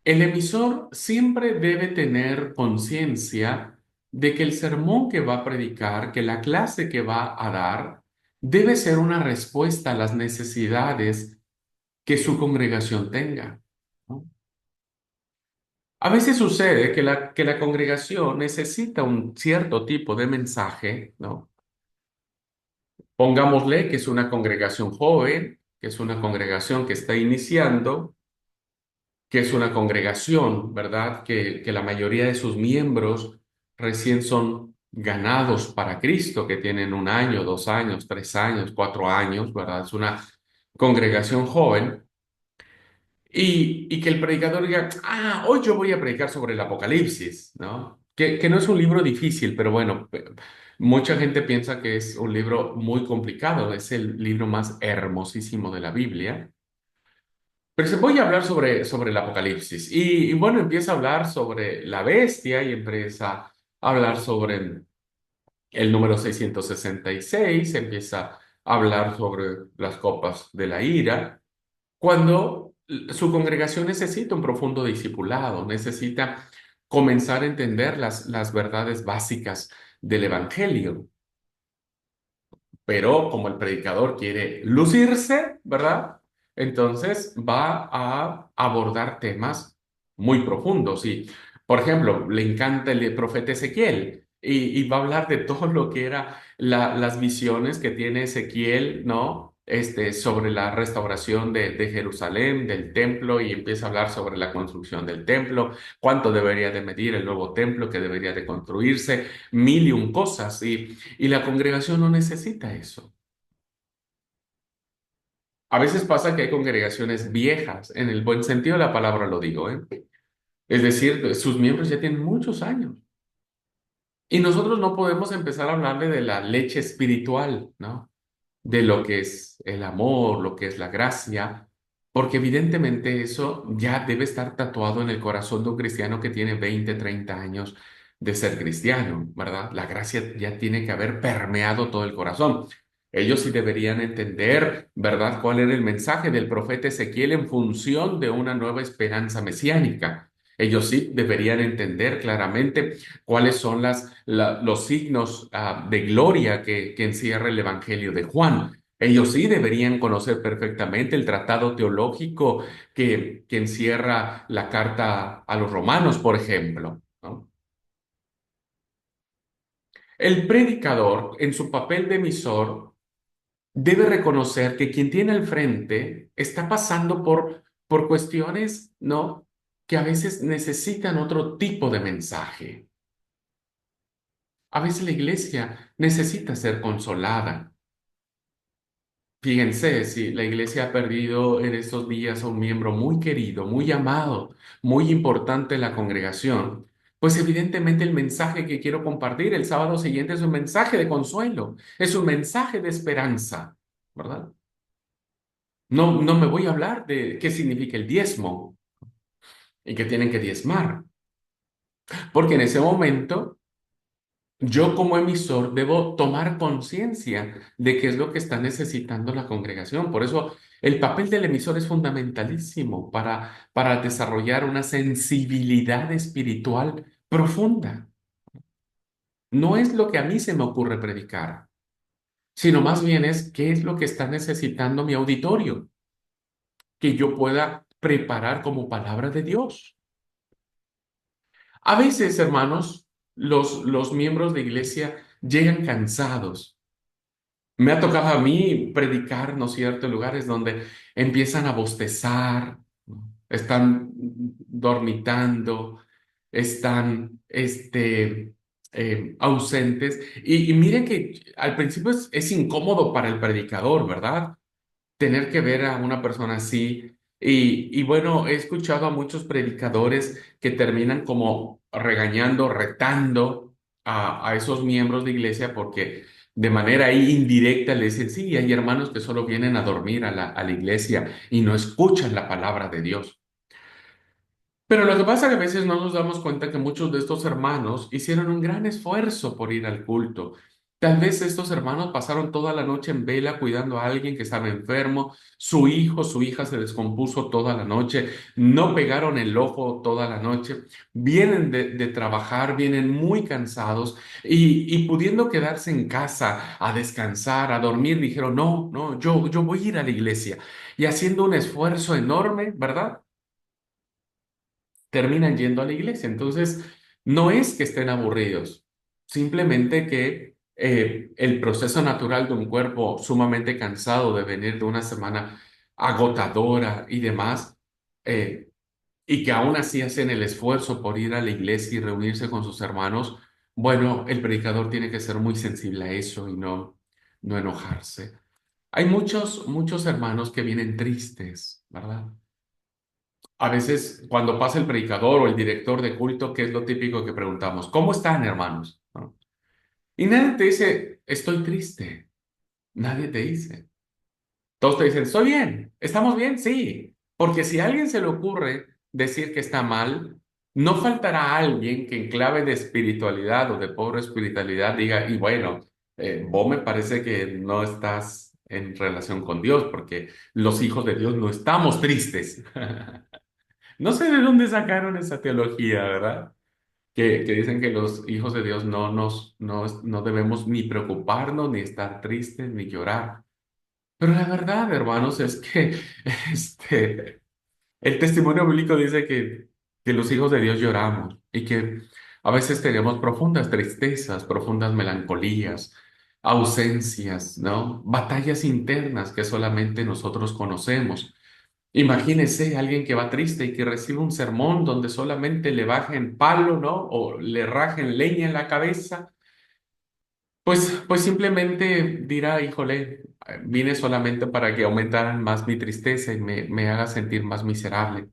el emisor siempre debe tener conciencia de que el sermón que va a predicar, que la clase que va a dar, debe ser una respuesta a las necesidades que su congregación tenga, ¿no? A veces sucede que la congregación necesita un cierto tipo de mensaje, ¿no? Pongámosle que es una congregación joven, que es una congregación que está iniciando, que es una congregación, ¿verdad? Que la mayoría de sus miembros recién son ganados para Cristo, que tienen 1 año, 2 años, 3 años, 4 años, ¿verdad? Es una congregación joven. Y que el predicador diga, hoy yo voy a predicar sobre el Apocalipsis, ¿no? Que no es un libro difícil, pero bueno, mucha gente piensa que es un libro muy complicado, es el libro más hermosísimo de la Biblia. Pero se voy a hablar sobre el Apocalipsis. Y bueno, empieza a hablar sobre la bestia y empieza a hablar sobre el número 666, empieza a hablar sobre las copas de la ira cuando su congregación necesita un profundo discipulado, necesita comenzar a entender las verdades básicas del Evangelio. Pero como el predicador quiere lucirse, ¿verdad? Entonces va a abordar temas muy profundos. Y, por ejemplo, le encanta el profeta Ezequiel y va a hablar de todo lo que era las visiones que tiene Ezequiel, ¿no? Sobre la restauración de Jerusalén, del templo, y empieza a hablar sobre la construcción del templo, cuánto debería de medir el nuevo templo que debería de construirse, mil y un cosas. Y la congregación no necesita eso. A veces pasa que hay congregaciones viejas, en el buen sentido de la palabra lo digo, ¿eh? Es decir, sus miembros ya tienen muchos años. Y nosotros no podemos empezar a hablarle de la leche espiritual, ¿no? De lo que es el amor, lo que es la gracia, porque evidentemente eso ya debe estar tatuado en el corazón de un cristiano que tiene 20, 30 años de ser cristiano, ¿verdad? La gracia ya tiene que haber permeado todo el corazón. Ellos sí deberían entender, ¿verdad?, cuál era el mensaje del profeta Ezequiel en función de una nueva esperanza mesiánica. Ellos sí deberían entender claramente cuáles son los signos de gloria que encierra el Evangelio de Juan. Ellos sí deberían conocer perfectamente el tratado teológico que encierra la carta a los romanos, por ejemplo, ¿no? El predicador, en su papel de emisor, debe reconocer que quien tiene al frente está pasando por cuestiones, ¿no?, que a veces necesitan otro tipo de mensaje. A veces la iglesia necesita ser consolada. Fíjense, si la iglesia ha perdido en estos días a un miembro muy querido, muy amado, muy importante en la congregación, pues evidentemente el mensaje que quiero compartir el sábado siguiente es un mensaje de consuelo, es un mensaje de esperanza, ¿verdad? No, no me voy a hablar de qué significa el diezmo y que tienen que diezmar, porque en ese momento yo como emisor debo tomar conciencia de qué es lo que está necesitando la congregación. Por eso el papel del emisor es fundamentalísimo para desarrollar una sensibilidad espiritual profunda. No es lo que a mí se me ocurre predicar, sino más bien es qué es lo que está necesitando mi auditorio, que yo pueda preparar como palabra de Dios. A veces, hermanos, los miembros de iglesia llegan cansados. Me ha tocado a mí predicar, ¿no es cierto?, en lugares donde empiezan a bostezar, ¿no? Están dormitando, están ausentes. Y miren que al principio es incómodo para el predicador, ¿verdad? Tener que ver a una persona así. Y bueno, he escuchado a muchos predicadores que terminan como regañando, retando a esos miembros de iglesia porque de manera ahí indirecta le dicen, sí, hay hermanos que solo vienen a dormir a la iglesia y no escuchan la palabra de Dios. Pero lo que pasa es que a veces no nos damos cuenta que muchos de estos hermanos hicieron un gran esfuerzo por ir al culto. Tal vez estos hermanos pasaron toda la noche en vela cuidando a alguien que estaba enfermo, su hijo, su hija se descompuso toda la noche, no pegaron el ojo toda la noche, vienen de trabajar, vienen muy cansados y pudiendo quedarse en casa a descansar, a dormir, dijeron, no, no, yo voy a ir a la iglesia y haciendo un esfuerzo enorme, ¿verdad? Terminan yendo a la iglesia. Entonces, no es que estén aburridos, simplemente que el proceso natural de un cuerpo sumamente cansado de venir de una semana agotadora y demás, eh, y que aún así hacen el esfuerzo por ir a la iglesia y reunirse con sus hermanos, bueno, el predicador tiene que ser muy sensible a eso y no enojarse. Hay muchos hermanos que vienen tristes, ¿verdad? A veces, cuando pasa el predicador o el director de culto, ¿qué es lo típico que preguntamos? ¿Cómo están, hermanos? ¿No? Y nadie te dice, estoy triste. Nadie te dice. Todos te dicen, estoy bien. ¿Estamos bien? Sí. Porque si a alguien se le ocurre decir que está mal, no faltará alguien que en clave de espiritualidad o de pobre espiritualidad diga, y bueno, vos me parece que no estás en relación con Dios, porque los hijos de Dios no estamos tristes. No sé de dónde sacaron esa teología, ¿verdad? Que dicen que los hijos de Dios no debemos ni preocuparnos, ni estar tristes, ni llorar. Pero la verdad, hermanos, es que este, el testimonio bíblico dice que los hijos de Dios lloramos y que a veces tenemos profundas tristezas, profundas melancolías, ausencias, ¿no? Batallas internas que solamente nosotros conocemos. Imagínese alguien que va triste y que recibe un sermón donde solamente le bajen palo, ¿no? O le rajen leña en la cabeza. Pues simplemente dirá, híjole, vine solamente para que aumentaran más mi tristeza y me haga sentir más miserable.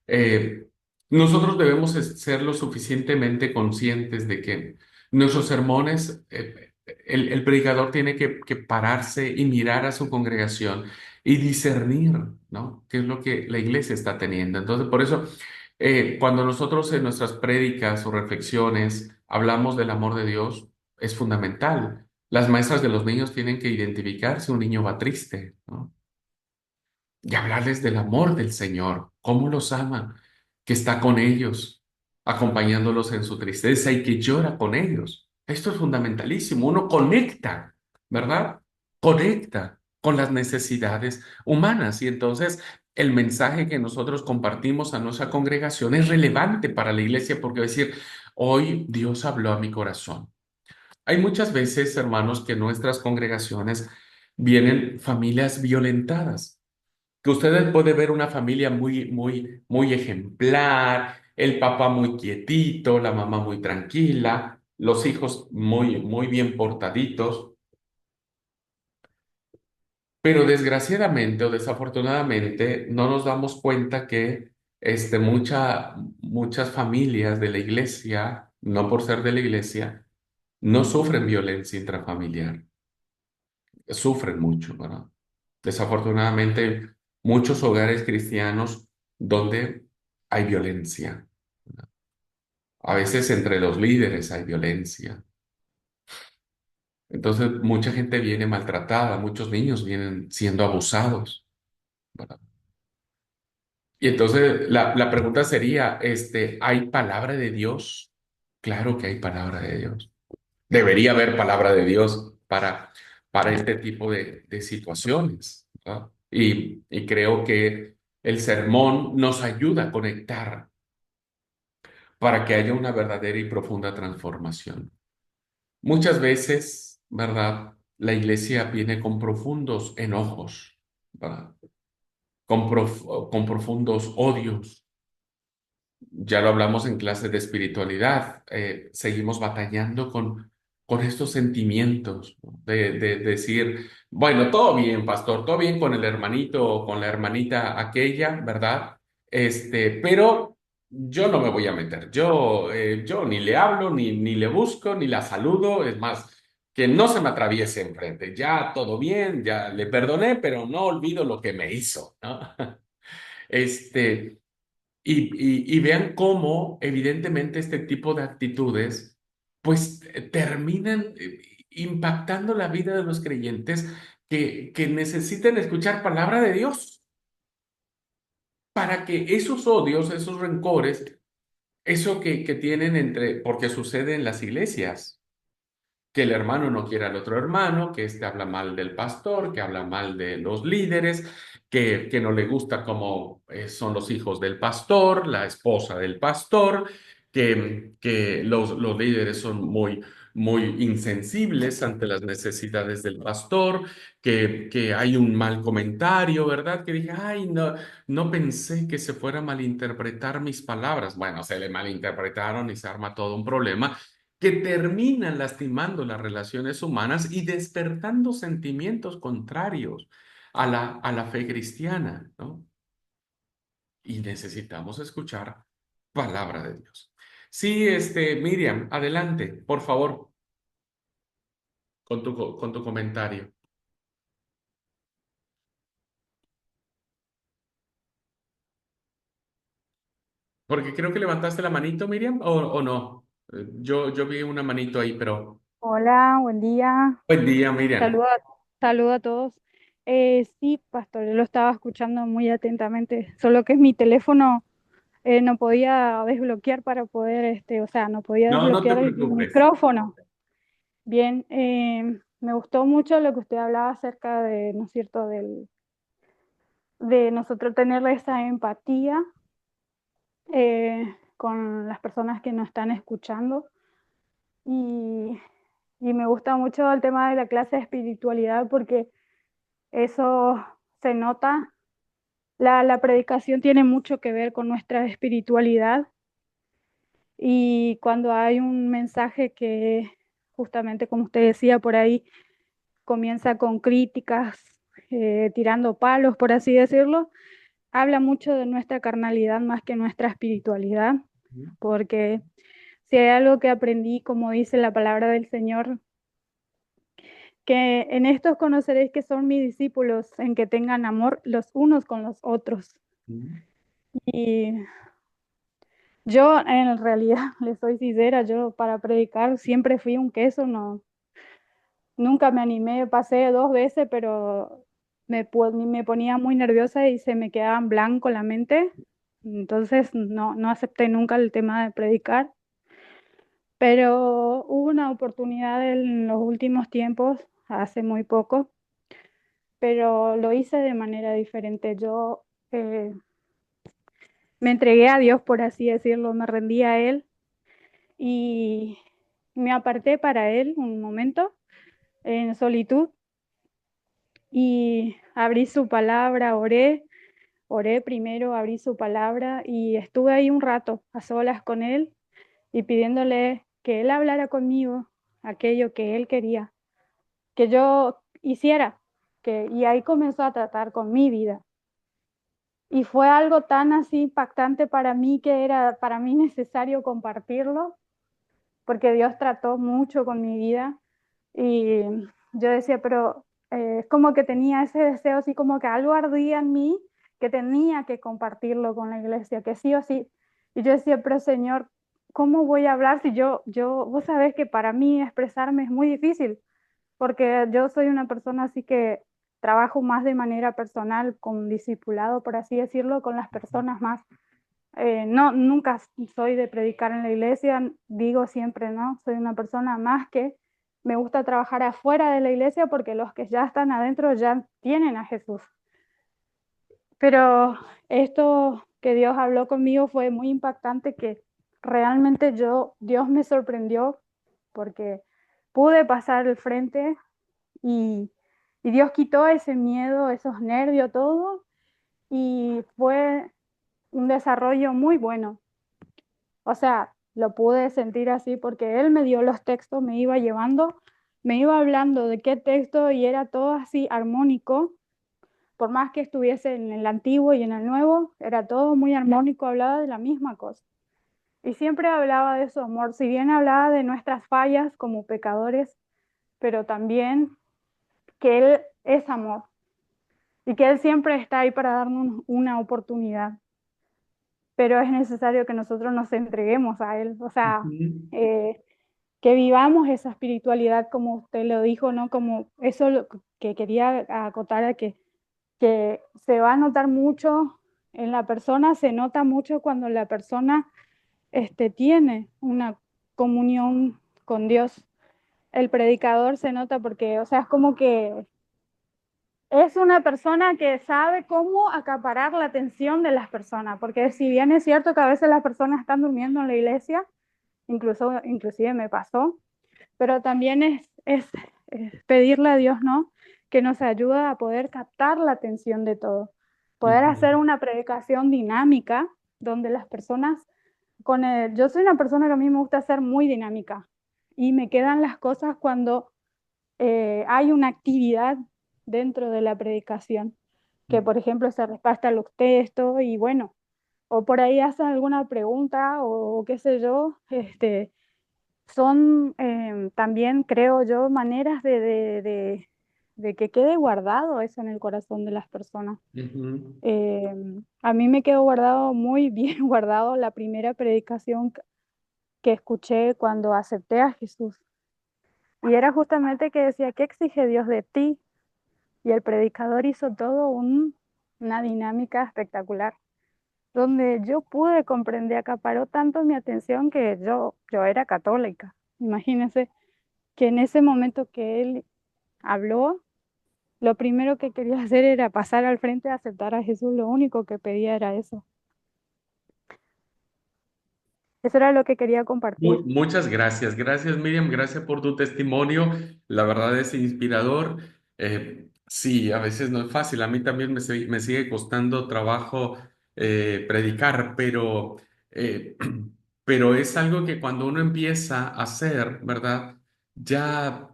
Eh, Nosotros debemos ser lo suficientemente conscientes de que nuestros sermones, el predicador tiene que pararse y mirar a su congregación y discernir, ¿no? ¿Qué es lo que la iglesia está teniendo? Entonces, por eso, cuando nosotros en nuestras prédicas o reflexiones hablamos del amor de Dios, es fundamental. Las maestras de los niños tienen que identificar si un niño va triste, ¿no? Y hablarles del amor del Señor, cómo los ama, que está con ellos, acompañándolos en su tristeza y que llora con ellos. Esto es fundamentalísimo. Uno conecta, ¿verdad? Conecta con las necesidades humanas y entonces el mensaje que nosotros compartimos a nuestra congregación es relevante para la iglesia porque va a decir, hoy Dios habló a mi corazón. Hay muchas veces, hermanos, que en nuestras congregaciones vienen familias violentadas que ustedes pueden ver una familia muy ejemplar, el papá muy quietito, la mamá muy tranquila, los hijos muy, muy bien portaditos, pero desgraciadamente o desafortunadamente no nos damos cuenta que muchas familias de la iglesia, no por ser de la iglesia, no sufren violencia intrafamiliar, sufren mucho, ¿verdad? Desafortunadamente, muchos hogares cristianos donde hay violencia, ¿verdad? A veces entre los líderes hay violencia. Entonces, mucha gente viene maltratada, muchos niños vienen siendo abusados, ¿verdad? Y entonces la pregunta sería, ¿hay palabra de Dios? Claro que hay palabra de Dios. Debería haber palabra de Dios para este tipo de situaciones, ¿verdad? Y creo que el sermón nos ayuda a conectar para que haya una verdadera y profunda transformación. Muchas veces, ¿verdad? La iglesia viene con profundos enojos, ¿verdad? Con profundos odios. Ya lo hablamos en clases de espiritualidad. Seguimos batallando con estos sentimientos, ¿no? De decir, bueno, todo bien, pastor, todo bien con el hermanito o con la hermanita aquella, ¿verdad? Pero yo no me voy a meter. Yo ni le hablo, ni le busco, ni la saludo. Es más, que no se me atraviese enfrente. Ya todo bien, ya le perdoné, pero no olvido lo que me hizo, ¿no? Este. Y vean cómo, evidentemente, este tipo de actitudes, pues, terminan impactando la vida de los creyentes que necesitan escuchar palabra de Dios para que esos odios, esos rencores, eso que tienen porque sucede en las iglesias, que el hermano no quiere al otro hermano, que habla mal del pastor, que habla mal de los líderes, que no le gusta cómo son los hijos del pastor, la esposa del pastor, que los líderes son muy, muy insensibles ante las necesidades del pastor, que hay un mal comentario, ¿verdad? Que dije, ay, no, no pensé que se fuera a malinterpretar mis palabras. Bueno, se le malinterpretaron y se arma todo un problema que terminan lastimando las relaciones humanas y despertando sentimientos contrarios a la fe cristiana, ¿no? Y necesitamos escuchar palabra de Dios. Sí, Miriam, adelante, por favor, con tu comentario. Porque creo que levantaste la manito, Miriam, o no. Yo vi una manito ahí, pero Hola, buen día. buen día, Miriam. Saludo saludo a todos. Sí, pastor, yo lo estaba escuchando muy atentamente, solo que mi teléfono no podía desbloquear para poder, o sea, no podía No, no te desbloquear el preocupes. micrófono. Bien, me gustó mucho lo que usted hablaba acerca de, ¿no es cierto?, de nosotros tener esa empatía con las personas que nos están escuchando. Y, y me gusta mucho el tema de la clase de espiritualidad porque eso se nota. La predicación tiene mucho que ver con nuestra espiritualidad y cuando hay un mensaje que, justamente como usted decía por ahí, comienza con críticas, tirando palos, por así decirlo, habla mucho de nuestra carnalidad más que nuestra espiritualidad, porque si hay algo que aprendí, como dice la palabra del Señor, que en estos conoceréis que son mis discípulos, en que tengan amor los unos con los otros. Y yo en realidad, les soy sincera, yo para predicar siempre fui un queso, no, nunca me animé, pasé 2 veces, pero me ponía muy nerviosa y se me quedaba en blanco la mente, entonces no acepté nunca el tema de predicar, pero hubo una oportunidad en los últimos tiempos, hace muy poco, pero lo hice de manera diferente. Yo me entregué a Dios, por así decirlo, me rendí a Él y me aparté para Él un momento en solitud y abrí su palabra, oré primero, abrí su palabra y estuve ahí un rato a solas con Él y pidiéndole que Él hablara conmigo aquello que Él quería que yo hiciera. Y ahí comenzó a tratar con mi vida. Y fue algo tan así impactante para mí que era para mí necesario compartirlo, porque Dios trató mucho con mi vida. Y yo decía, pero es como que tenía ese deseo, así como que algo ardía en mí, que tenía que compartirlo con la iglesia, que sí o sí. Y yo decía, pero Señor, ¿cómo voy a hablar si vos sabés que para mí expresarme es muy difícil? Porque yo soy una persona así que trabajo más de manera personal, con discipulado, por así decirlo, con las personas más. No, nunca soy de predicar en la iglesia, digo siempre, ¿no? Soy una persona más que me gusta trabajar afuera de la iglesia porque los que ya están adentro ya tienen a Jesús. Pero esto que Dios habló conmigo fue muy impactante, que realmente Dios me sorprendió porque pude pasar el frente y, y Dios quitó ese miedo, esos nervios, todo, y fue un desarrollo muy bueno. O sea, lo pude sentir así porque Él me dio los textos, me iba llevando, me iba hablando de qué texto y era todo así armónico. Por más que estuviese en el antiguo y en el nuevo, era todo muy armónico, hablaba de la misma cosa. Y siempre hablaba de su amor, si bien hablaba de nuestras fallas como pecadores, pero también que Él es amor y que Él siempre está ahí para darnos una oportunidad. Pero es necesario que nosotros nos entreguemos a Él, o sea, Ujú. que vivamos esa espiritualidad como usted lo dijo, ¿no? Como eso lo que quería acotar a que se va a notar mucho en la persona, se nota mucho cuando la persona tiene una comunión con Dios. El predicador se nota porque, o sea, es como que es una persona que sabe cómo acaparar la atención de las personas, porque si bien es cierto que a veces las personas están durmiendo en la iglesia, inclusive me pasó, pero también es pedirle a Dios, ¿no? Que nos ayude a poder captar la atención de todo, poder hacer Ujú. una predicación dinámica donde las personas, yo soy una persona que a mí me gusta ser muy dinámica y me quedan las cosas cuando hay una actividad dentro de la predicación, que por ejemplo se reparte los textos y bueno, o por ahí hacen alguna pregunta o qué sé yo, son también, creo yo, maneras de que quede guardado eso en el corazón de las personas. Ujú. A mí me quedó guardado, muy bien guardado, la primera predicación que escuché cuando acepté a Jesús. Y era justamente que decía, ¿qué exige Dios de ti? Y el predicador hizo todo una dinámica espectacular, donde yo pude comprender, acaparó tanto mi atención que yo era católica. Imagínense que en ese momento que él habló, lo primero que quería hacer era pasar al frente a aceptar a Jesús, lo único que pedía era eso. Eso era lo que quería compartir. Muchas gracias. Gracias, Miriam. Gracias por tu testimonio. La verdad es inspirador. Sí, a veces no es fácil. A mí también me sigue costando trabajo predicar, eh, pero es algo que cuando uno empieza a hacer, ¿verdad? Ya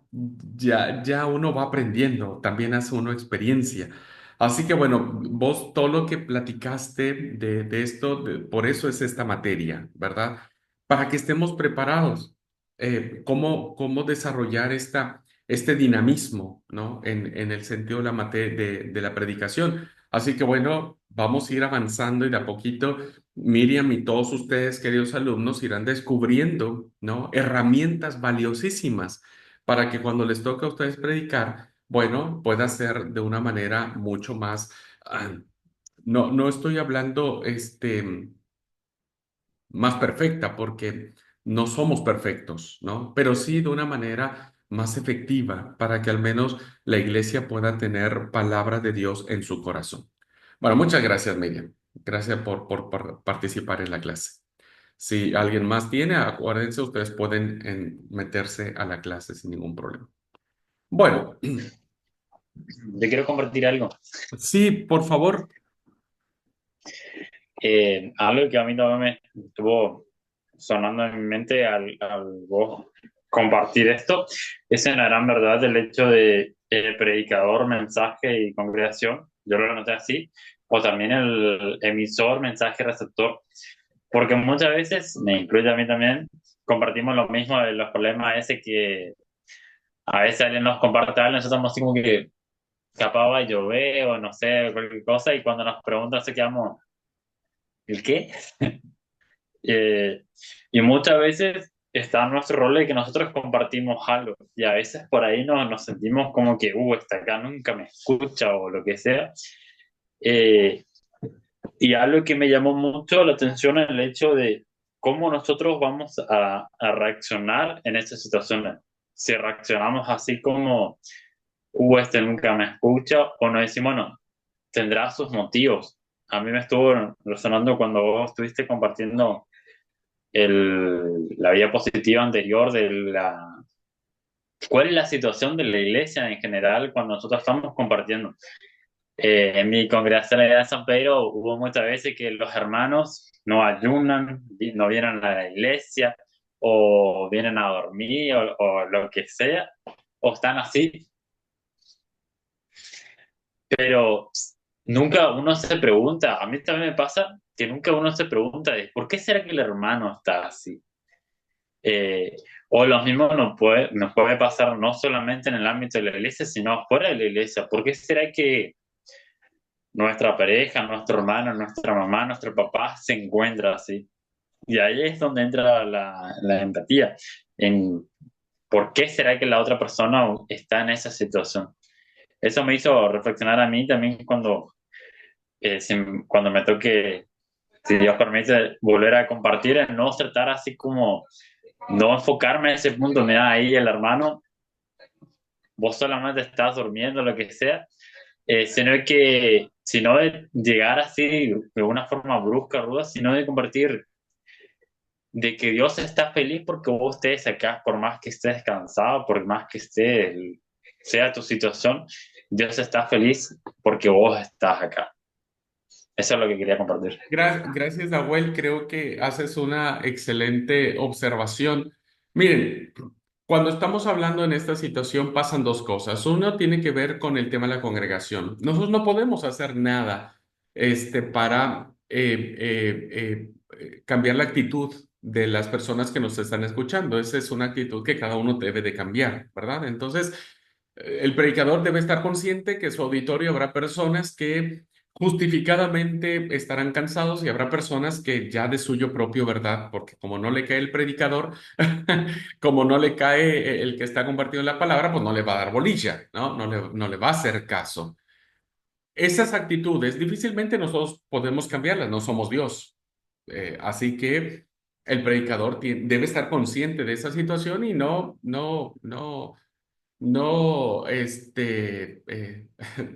uno va aprendiendo. También hace uno experiencia. Así que bueno, vos todo lo que platicaste de esto, por eso es esta materia, ¿verdad? Para que estemos preparados. Cómo desarrollar este dinamismo, ¿no? En el sentido de la de la predicación. Así que bueno, vamos a ir avanzando y de a poquito Miriam y todos ustedes, queridos alumnos, irán descubriendo, ¿no? Herramientas valiosísimas para que cuando les toque a ustedes predicar, bueno, pueda ser de una manera mucho más, no estoy hablando, más perfecta, porque no somos perfectos, ¿no? Pero sí de una manera más efectiva para que al menos la iglesia pueda tener palabra de Dios en su corazón. Bueno, muchas gracias, Miriam. Gracias por participar en la clase. Si alguien más tiene, acuérdense, ustedes pueden meterse a la clase sin ningún problema. Bueno, Yo quiero compartir algo. sí, por favor. Algo que a mí también me estuvo sonando en mi mente al vos compartir esto, es en la gran verdad el hecho de predicador, mensaje y congregación, yo lo noté así, o también el emisor, mensaje, receptor, porque muchas veces, me incluye a mí también, compartimos lo mismo de los problemas ese que a veces alguien nos comparte algo, nosotros estamos así como que capaz va a llover o no sé, cualquier cosa, y cuando nos preguntan se quedamos, ¿el qué? Eh, y muchas veces está en nuestro rol de que nosotros compartimos algo y a veces por ahí nos sentimos como que, está acá nunca me escucha o lo que sea. Eh, y algo que me llamó mucho la atención es el hecho de cómo nosotros vamos a reaccionar en estas situaciones. Si reaccionamos así como, este nunca me escucha, o nos decimos, bueno, tendrá sus motivos. A mí me estuvo resonando cuando vos estuviste compartiendo la diapositiva anterior de cuál es la situación de la iglesia en general cuando nosotros estamos compartiendo. En mi congregación de San Pedro hubo muchas veces que los hermanos no ayunan, no vienen a la iglesia, o vienen a dormir, o lo que sea, o están así, pero nunca uno se pregunta, a mí también me pasa que nunca uno se pregunta de por qué será que el hermano está así. Eh, o lo mismo nos puede pasar no solamente en el ámbito de la iglesia, sino fuera de la iglesia. ¿Por qué será que nuestra pareja, nuestro hermano, nuestra mamá, nuestro papá se encuentra así? Y ahí es donde entra la empatía, en por qué será que la otra persona está en esa situación. Eso me hizo reflexionar a mí también cuando me toque, si Dios permite, volver a compartir, en no tratar así como no enfocarme en ese punto, mira, ahí el hermano, vos solamente estás durmiendo, lo que sea, sino de llegar así de una forma brusca, ruda, sino de compartir de que Dios está feliz porque vos estés acá, por más que estés cansado, por más que sea tu situación, Dios está feliz porque vos estás acá. Eso es lo que quería compartir. Gracias, Nahuel. Creo que haces una excelente observación. Miren, cuando estamos hablando en esta situación pasan dos cosas. Uno tiene que ver con el tema de la congregación. Nosotros no podemos hacer nada para cambiar la actitud de las personas que nos están escuchando. Esa es una actitud que cada uno debe de cambiar, ¿verdad? Entonces, el predicador debe estar consciente que su auditorio habrá personas que justificadamente estarán cansados y habrá personas que ya de suyo propio, ¿verdad? Porque como no le cae el predicador, como no le cae el que está compartiendo la palabra, pues no le va a dar bolilla, ¿no? No le va a hacer caso. Esas actitudes difícilmente nosotros podemos cambiarlas, no somos Dios. Así que el predicador debe estar consciente de esa situación y no,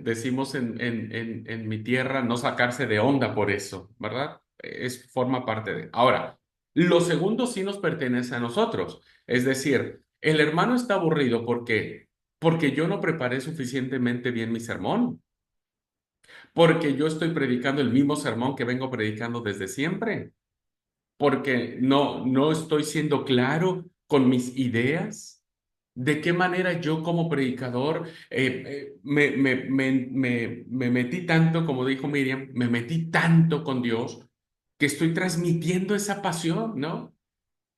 decimos en mi tierra, no sacarse de onda por eso, ¿verdad? Forma parte de. Ahora, lo segundo sí nos pertenece a nosotros. Es decir, el hermano está aburrido porque yo no preparé suficientemente bien mi sermón, porque yo estoy predicando el mismo sermón que vengo predicando desde siempre, porque no estoy siendo claro con mis ideas. ¿De qué manera yo como predicador me metí tanto, como dijo Miriam, me metí tanto con Dios que estoy transmitiendo esa pasión, ¿no?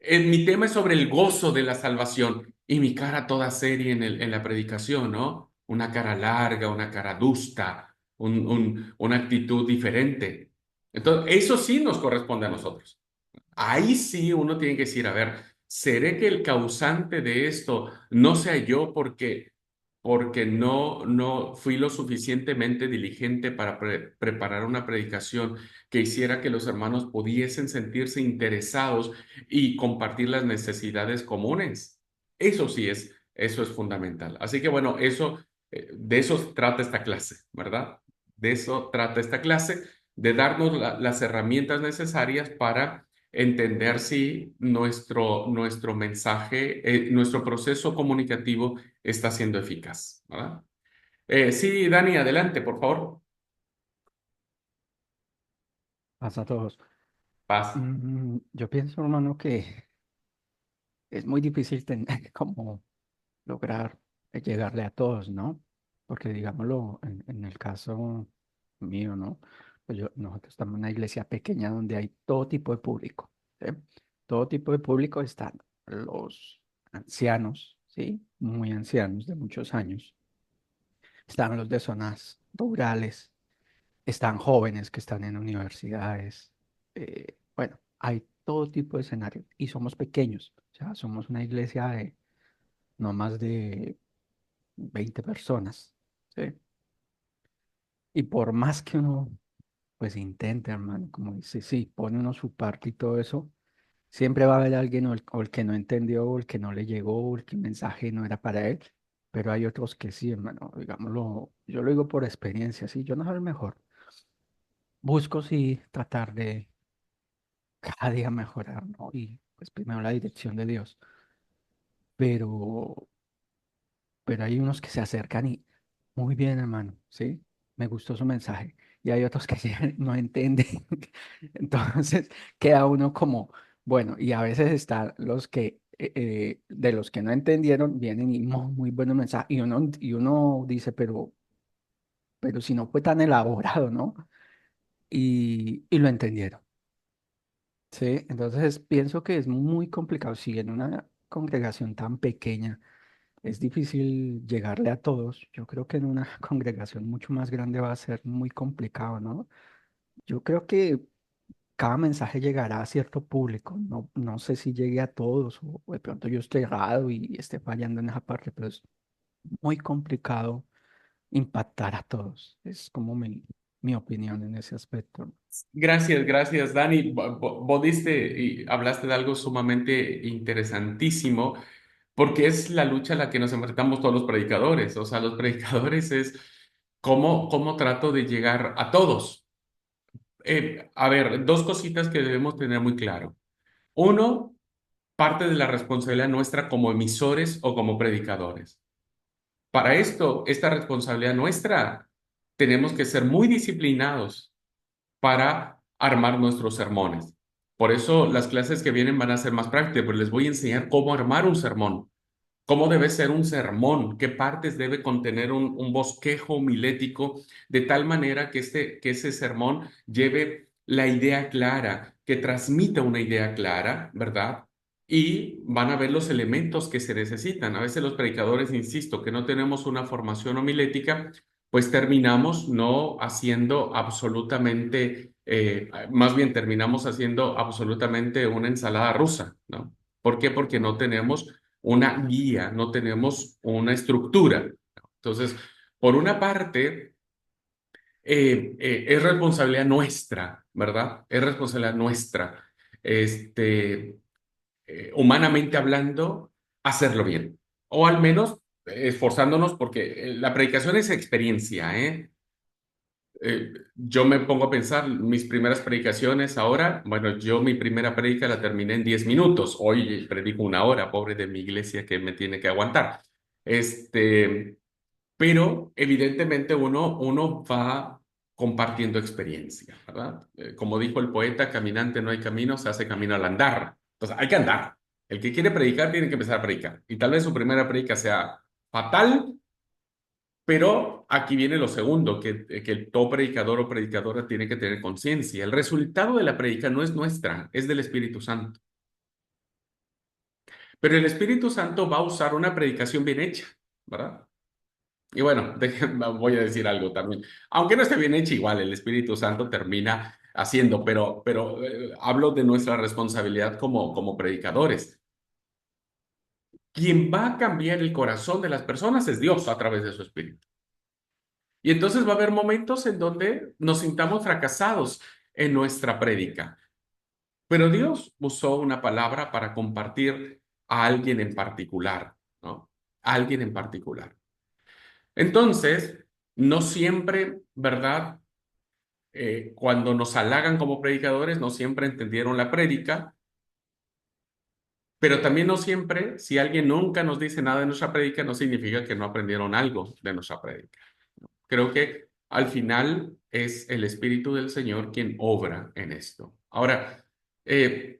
Mi tema es sobre el gozo de la salvación y mi cara toda seria en la predicación, ¿no? Una cara larga, una cara adusta, una actitud diferente. Entonces, eso sí nos corresponde a nosotros. Ahí sí uno tiene que decir, a ver, ¿seré que el causante de esto no sea yo porque no fui lo suficientemente diligente para preparar una predicación que hiciera que los hermanos pudiesen sentirse interesados y compartir las necesidades comunes? Eso es fundamental. Así que bueno, de eso trata esta clase, ¿verdad? De eso trata esta clase, de darnos las herramientas necesarias para entender si nuestro mensaje, nuestro proceso comunicativo está siendo eficaz, ¿verdad? Sí, Dani, adelante, por favor. Pasa a todos. Paz. Yo pienso, hermano, que es muy difícil como lograr llegarle a todos, ¿no? Porque digámoslo, en el caso mío, ¿no? Pues nosotros estamos en una iglesia pequeña donde hay todo tipo de público, ¿sí? Todo tipo de público están los ancianos, ¿sí? Muy ancianos de muchos años. Están los de zonas rurales, están jóvenes que están en universidades. Bueno, hay todo tipo de escenarios y somos pequeños, o sea, somos una iglesia de no más de 20 personas, ¿sí? Y por más que uno, pues intente, hermano, como dice, sí, pone uno su parte y todo eso, siempre va a haber alguien o el que no entendió, o el que no le llegó, o el que el mensaje no era para él, pero hay otros que sí, hermano, digámoslo, yo lo digo por experiencia, sí, yo no soy el mejor, busco sí tratar de cada día mejorar, ¿no? Y pues primero la dirección de Dios, pero hay unos que se acercan y muy bien, hermano, ¿sí? Me gustó su mensaje. Y hay otros que llegan y no entienden. Entonces queda uno como, bueno, y a veces están los que, de los que no entendieron, vienen y muy buenos mensajes. Y uno dice, pero si no fue tan elaborado, ¿no? Y lo entendieron, ¿sí? Entonces pienso que es muy complicado. Si en una congregación tan pequeña es difícil llegarle a todos. Yo creo que en una congregación mucho más grande va a ser muy complicado, ¿no? Yo creo que cada mensaje llegará a cierto público. No, no sé si llegue a todos o de pronto yo estoy errado y esté fallando en esa parte, pero es muy complicado impactar a todos. Es como mi opinión en ese aspecto. Gracias, gracias, Dani. Vos diste y hablaste de algo sumamente interesantísimo, porque es la lucha a la que nos enfrentamos todos los predicadores. O sea, los predicadores es cómo trato de llegar a todos. A ver, dos cositas que debemos tener muy claro. Uno, parte de la responsabilidad nuestra como emisores o como predicadores. Para esto, esta responsabilidad nuestra, tenemos que ser muy disciplinados para armar nuestros sermones. Por eso las clases que vienen van a ser más prácticas, pero les voy a enseñar cómo armar un sermón, cómo debe ser un sermón, qué partes debe contener un bosquejo homilético, de tal manera que ese sermón lleve la idea clara, que transmita una idea clara, ¿verdad? Y van a ver los elementos que se necesitan. A veces los predicadores, insisto, que no tenemos una formación homilética, pues terminamos no haciendo absolutamente, más bien terminamos haciendo absolutamente una ensalada rusa, ¿no? ¿Por qué? Porque no tenemos una guía, no tenemos una estructura. Entonces, por una parte, es responsabilidad nuestra, ¿verdad? Es responsabilidad nuestra, este, humanamente hablando, hacerlo bien. O al menos esforzándonos, porque la predicación es experiencia, ¿eh? Yo me pongo a pensar, mis primeras predicaciones ahora, bueno, yo mi primera predica la terminé en 10 minutos, hoy predico una hora, pobre de mi iglesia que me tiene que aguantar. Este, pero evidentemente uno va compartiendo experiencia, ¿verdad? Como dijo el poeta, caminante no hay camino, se hace camino al andar. Entonces hay que andar. El que quiere predicar tiene que empezar a predicar. Y tal vez su primera predica sea fatal, pero aquí viene lo segundo, que el todo predicador o predicadora tiene que tener conciencia. El resultado de la predica no es nuestra, es del Espíritu Santo. Pero el Espíritu Santo va a usar una predicación bien hecha, ¿verdad? Y bueno, voy a decir algo también. Aunque no esté bien hecha, igual el Espíritu Santo termina haciendo, pero hablo de nuestra responsabilidad como predicadores. Quien va a cambiar el corazón de las personas es Dios a través de su Espíritu. Y entonces va a haber momentos en donde nos sintamos fracasados en nuestra prédica. Pero Dios usó una palabra para compartir a alguien en particular, ¿no? A alguien en particular. Entonces, no siempre, ¿verdad? Cuando nos halagan como predicadores, no siempre entendieron la prédica, pero también no siempre, si alguien nunca nos dice nada de nuestra prédica, no significa que no aprendieron algo de nuestra prédica. Creo que al final es el Espíritu del Señor quien obra en esto. Ahora, Eh,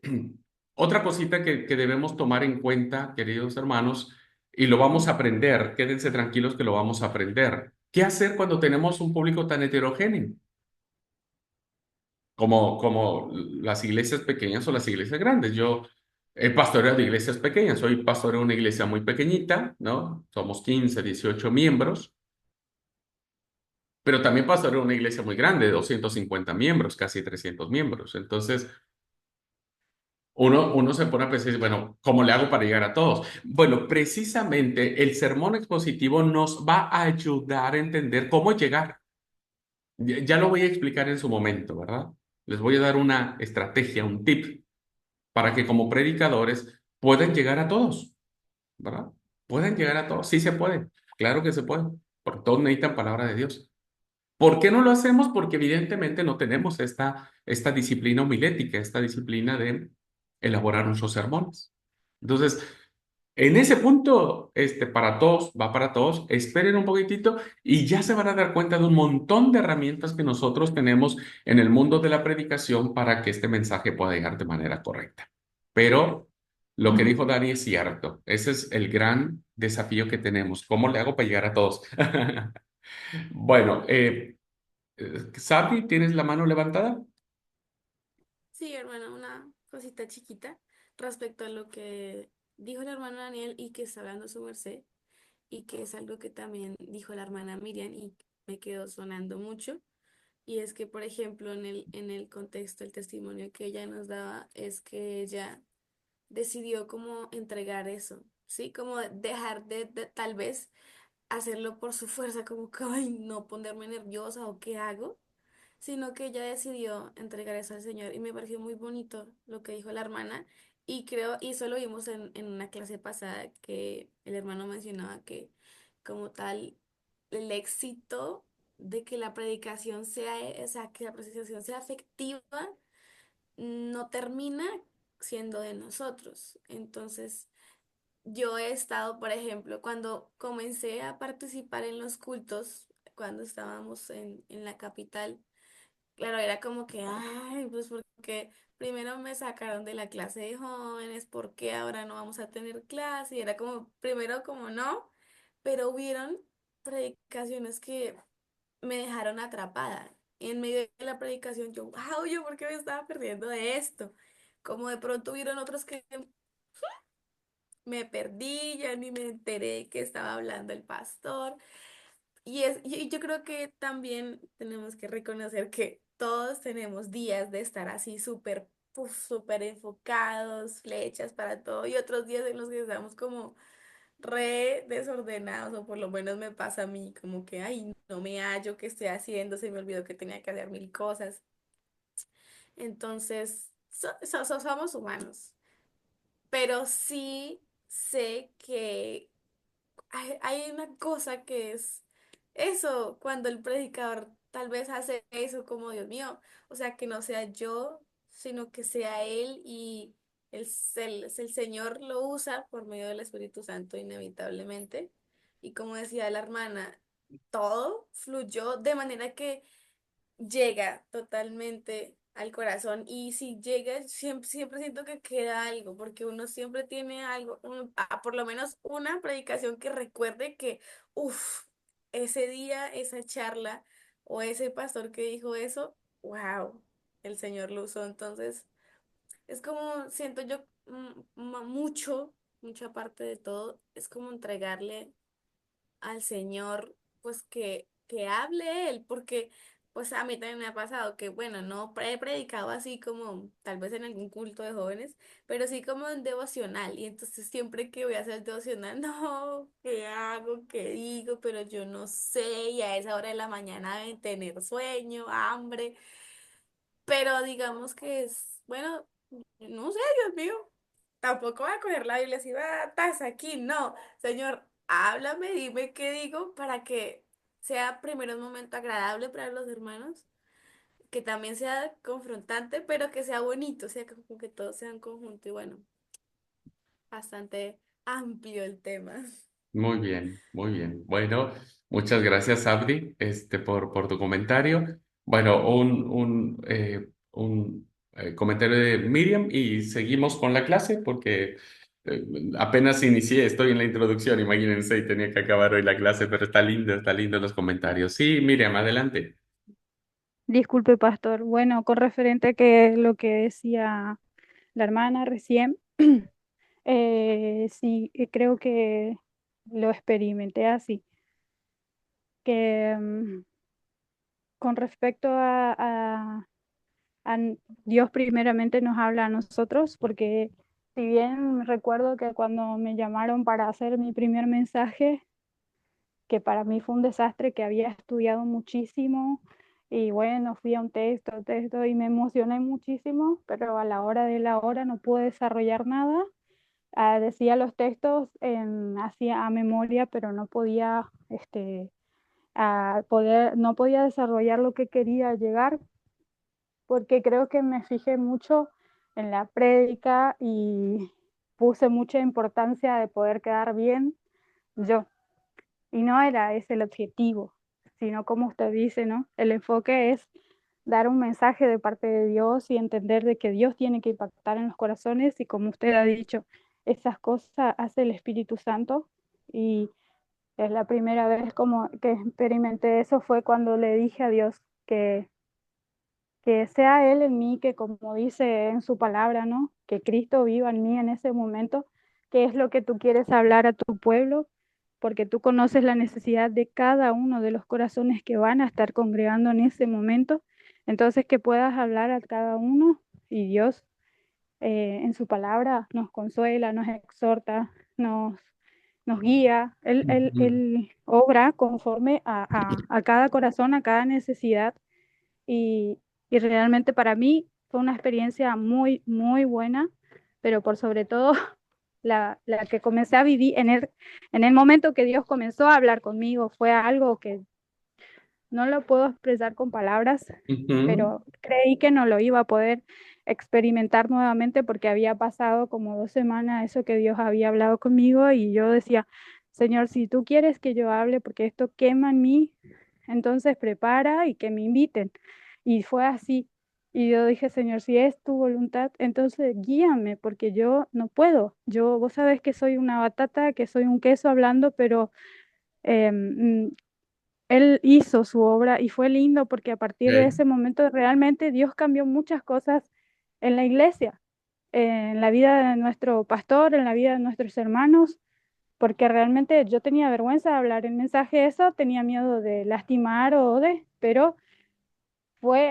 otra cosita que debemos tomar en cuenta, queridos hermanos, y lo vamos a aprender, quédense tranquilos que lo vamos a aprender. ¿Qué hacer cuando tenemos un público tan heterogéneo? Como las iglesias pequeñas o las iglesias grandes. Yo he pastoreado de iglesias pequeñas, soy pastor de una iglesia muy pequeñita, ¿no? Somos 15, 18 miembros, pero también pastoreo una iglesia muy grande, de 250 miembros, casi 300 miembros. Entonces, uno se pone a pensar, bueno, ¿cómo le hago para llegar a todos? Bueno, precisamente el sermón expositivo nos va a ayudar a entender cómo llegar. Ya lo voy a explicar en su momento, ¿verdad? Les voy a dar una estrategia, un tip para que como predicadores puedan llegar a todos, ¿verdad? Pueden llegar a todos. Sí se puede, claro que se puede, porque todos necesitan palabra de Dios. ¿Por qué no lo hacemos? Porque evidentemente no tenemos esta disciplina homilética, esta disciplina de elaborar nuestros sermones. Entonces, en ese punto, para todos, va para todos, esperen un poquitito y ya se van a dar cuenta de un montón de herramientas que nosotros tenemos en el mundo de la predicación para que este mensaje pueda llegar de manera correcta. Pero lo que dijo Dani es cierto, ese es el gran desafío que tenemos. ¿Cómo le hago para llegar a todos? Bueno, Sabri, ¿tienes la mano levantada? Sí, hermano, una cosita chiquita respecto a lo que dijo el hermano Daniel y que está hablando su merced, y que es algo que también dijo la hermana Miriam y me quedó sonando mucho. Y es que, por ejemplo, en el contexto, el testimonio que ella nos daba es que ella decidió como entregar eso, ¿sí? Como dejar de tal vez hacerlo por su fuerza, como que, ay, no ponerme nerviosa o qué hago, sino que ella decidió entregar eso al Señor. Y me pareció muy bonito lo que dijo la hermana. Y creo, y eso lo vimos en una clase pasada que el hermano mencionaba que como tal, el éxito de que la predicación sea, o sea, que la predicación sea efectiva, no termina siendo de nosotros. Entonces, yo he estado, por ejemplo, cuando comencé a participar en los cultos, cuando estábamos en la capital, claro, era como que, ay, pues porque primero me sacaron de la clase de jóvenes, ¿por qué ahora no vamos a tener clase? Y era como, primero como no, pero hubieron predicaciones que me dejaron atrapada. Y en medio de la predicación yo, wow, yo por qué me estaba perdiendo de esto. Como de pronto hubieron otros que me perdí, ya ni me enteré que estaba hablando el pastor. Y yo creo que también tenemos que reconocer que todos tenemos días de estar así súper, súper enfocados, flechas para todo, y otros días en los que estamos como re desordenados, o por lo menos me pasa a mí, como que, ay, no me hallo, qué estoy haciendo, se me olvidó que tenía que hacer mil cosas. Entonces, somos humanos, pero sí sé que hay una cosa que es eso, cuando el predicador tal vez hace eso como Dios mío, o sea, que no sea yo, sino que sea él, y el Señor lo usa por medio del Espíritu Santo inevitablemente. Y como decía la hermana, todo fluyó de manera que llega totalmente al corazón, y si llega, siempre, siempre siento que queda algo, porque uno siempre tiene algo, por lo menos una predicación que recuerde que, uff, ese día, esa charla o ese pastor que dijo eso, wow, el Señor lo usó. Entonces, es como, siento yo, mucha parte de todo, es como entregarle al Señor, pues que hable Él, porque pues a mí también me ha pasado que, bueno, no he predicado así como tal vez en algún culto de jóvenes, pero sí como en devocional, y entonces siempre que voy a hacer devocional, no, ¿qué hago? ¿Qué digo? Pero yo no sé, y a esa hora de la mañana de tener sueño, hambre, pero digamos que es, bueno, no sé, Dios mío, tampoco voy a coger la Biblia así, va, estás aquí, no. Señor, háblame, dime qué digo para que sea primero un momento agradable para los hermanos, que también sea confrontante, pero que sea bonito, o sea, como que todo sea en conjunto. Y bueno, bastante amplio el tema. Muy bien, muy bien. Bueno, muchas gracias, Abdi, por tu comentario. Bueno, comentario de Miriam y seguimos con la clase porque apenas inicié, estoy en la introducción, imagínense, y tenía que acabar hoy la clase, pero está lindo los comentarios. Sí, Miriam, adelante. Disculpe, pastor. Bueno, con referente a que lo que decía la hermana recién, sí, creo que lo experimenté así, que con respecto Dios primeramente nos habla a nosotros, porque si bien recuerdo que cuando me llamaron para hacer mi primer mensaje, que para mí fue un desastre, que había estudiado muchísimo y bueno, fui a un texto y me emocioné muchísimo, pero a la hora de la hora no pude desarrollar nada. Decía los textos hacía a memoria, pero no podía, no podía desarrollar lo que quería llegar, porque creo que me fijé mucho en la prédica y puse mucha importancia de poder quedar bien yo. Y no era ese el objetivo, sino como usted dice, ¿no? El enfoque es dar un mensaje de parte de Dios y entender de que Dios tiene que impactar en los corazones y como usted ha dicho, esas cosas hace el Espíritu Santo y es la primera vez como que experimenté eso fue cuando le dije a Dios que sea Él en mí, que como dice en su palabra, ¿no? Que Cristo viva en mí en ese momento, que es lo que tú quieres hablar a tu pueblo, porque tú conoces la necesidad de cada uno de los corazones que van a estar congregando en ese momento. Entonces, que puedas hablar a cada uno y Dios en su palabra nos consuela, nos exhorta, nos guía. Ujú. Él obra conforme a cada corazón, a cada necesidad y, y realmente para mí fue una experiencia muy, muy buena, pero por sobre todo la que comencé a vivir en el momento que Dios comenzó a hablar conmigo fue algo que no lo puedo expresar con palabras, Ujú. pero creí que no lo iba a poder experimentar nuevamente porque había pasado como 2 semanas eso que Dios había hablado conmigo y yo decía, Señor, si tú quieres que yo hable porque esto quema en mí, entonces prepara y que me inviten. Y fue así. Y yo dije, Señor, si es tu voluntad, entonces guíame, porque yo no puedo. Vos sabes que soy una batata, que soy un queso hablando, pero él hizo su obra y fue lindo porque a partir de Ok. ese momento realmente Dios cambió muchas cosas en la iglesia, en la vida de nuestro pastor, en la vida de nuestros hermanos, porque realmente yo tenía vergüenza de hablar el mensaje eso, tenía miedo de lastimar pero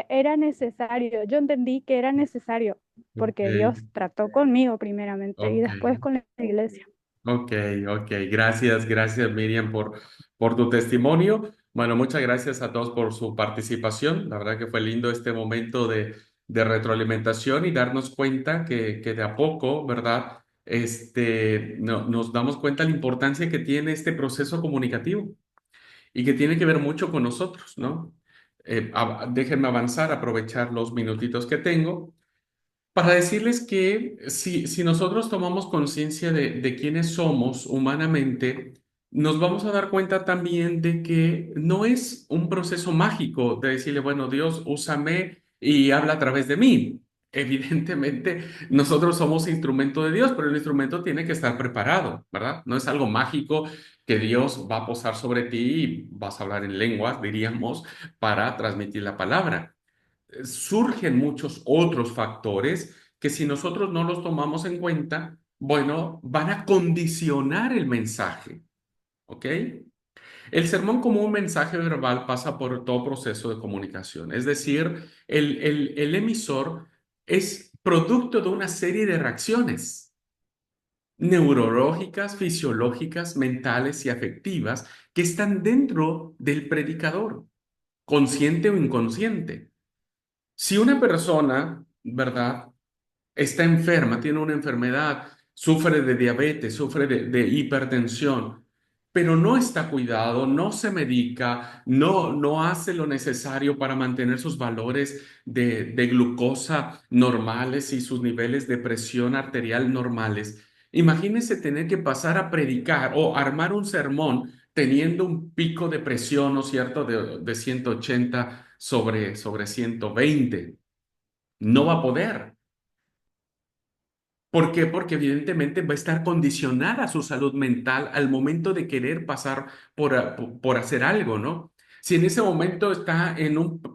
era necesario, yo entendí que era necesario Ok, porque Dios trató conmigo primeramente y ok. después con la iglesia. Ok, ok. Gracias, gracias Miriam por tu testimonio. Bueno, muchas gracias a todos por su participación. La verdad que fue lindo este momento de retroalimentación y darnos cuenta que de a poco, ¿verdad? Nos damos cuenta de la importancia que tiene este proceso comunicativo y que tiene que ver mucho con nosotros, ¿no? Déjenme avanzar, aprovechar los minutitos que tengo. Para decirles que si nosotros tomamos conciencia de quiénes somos humanamente, nos vamos a dar cuenta también de que no es un proceso mágico de decirle, bueno, Dios, úsame y habla a través de mí. Evidentemente, nosotros somos instrumento de Dios, pero el instrumento tiene que estar preparado, ¿verdad? No es algo mágico que Dios va a posar sobre ti y vas a hablar en lenguas, diríamos, para transmitir la palabra. Surgen muchos otros factores que si nosotros no los tomamos en cuenta, bueno, van a condicionar el mensaje, ¿ok? El sermón como un mensaje verbal pasa por todo proceso de comunicación, es decir, el emisor es producto de una serie de reacciones neurológicas, fisiológicas, mentales y afectivas que están dentro del predicador, consciente o inconsciente. Si una persona, ¿verdad? Está enferma, tiene una enfermedad, sufre de diabetes, sufre de hipertensión, pero no está cuidado, no se medica, no hace lo necesario para mantener sus valores de glucosa normales y sus niveles de presión arterial normales. Imagínense tener que pasar a predicar o armar un sermón teniendo un pico de presión, ¿no es cierto?, de 180 sobre 120. No va a poder. ¿Por qué? Porque evidentemente va a estar condicionada su salud mental al momento de querer pasar por hacer algo, ¿no? Si en ese momento está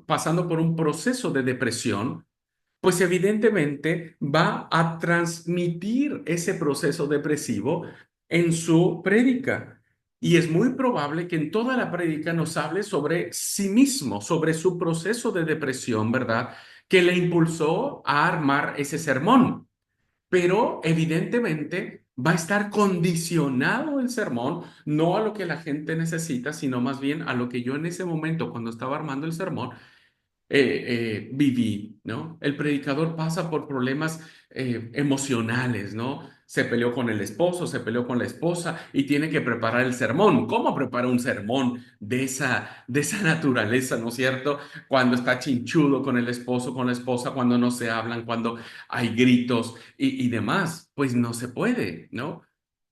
pasando por un proceso de depresión, pues evidentemente va a transmitir ese proceso depresivo en su prédica. Y es muy probable que en toda la prédica nos hable sobre sí mismo, sobre su proceso de depresión, ¿verdad? Que le impulsó a armar ese sermón. Pero evidentemente va a estar condicionado el sermón, no a lo que la gente necesita, sino más bien a lo que yo en ese momento, cuando estaba armando el sermón, viví, ¿no? El predicador pasa por problemas emocionales, ¿no? Se peleó con el esposo, se peleó con la esposa y tiene que preparar el sermón. ¿Cómo prepara un sermón de esa naturaleza, ¿no es cierto? Cuando está chinchudo con el esposo, con la esposa, cuando no se hablan, cuando hay gritos y demás, pues no se puede, ¿no?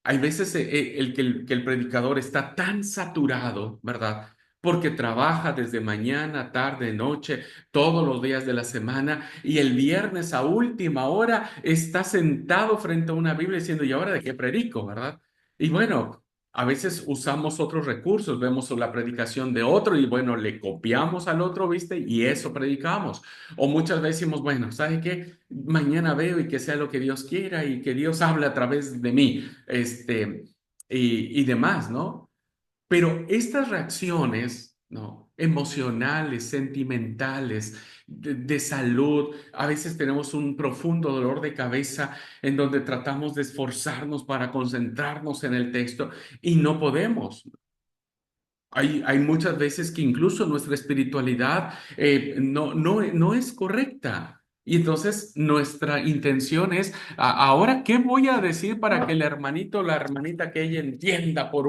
Hay veces que el predicador está tan saturado, ¿verdad? Porque trabaja desde mañana, tarde, noche, todos los días de la semana y el viernes a última hora está sentado frente a una Biblia diciendo, ¿y ahora de qué predico, verdad? Y bueno, a veces usamos otros recursos, vemos la predicación de otro y bueno, le copiamos al otro, ¿viste? Y eso predicamos. O muchas veces decimos, bueno, ¿sabe qué? Mañana veo y que sea lo que Dios quiera y que Dios hable a través de mí, y demás, ¿no? Pero estas reacciones, ¿no? Emocionales, sentimentales, de salud, a veces tenemos un profundo dolor de cabeza en donde tratamos de esforzarnos para concentrarnos en el texto y no podemos. Hay muchas veces que incluso nuestra espiritualidad no es correcta. Y entonces nuestra intención es, ahora, ¿qué voy a decir para que el hermanito o la hermanita que ella entienda por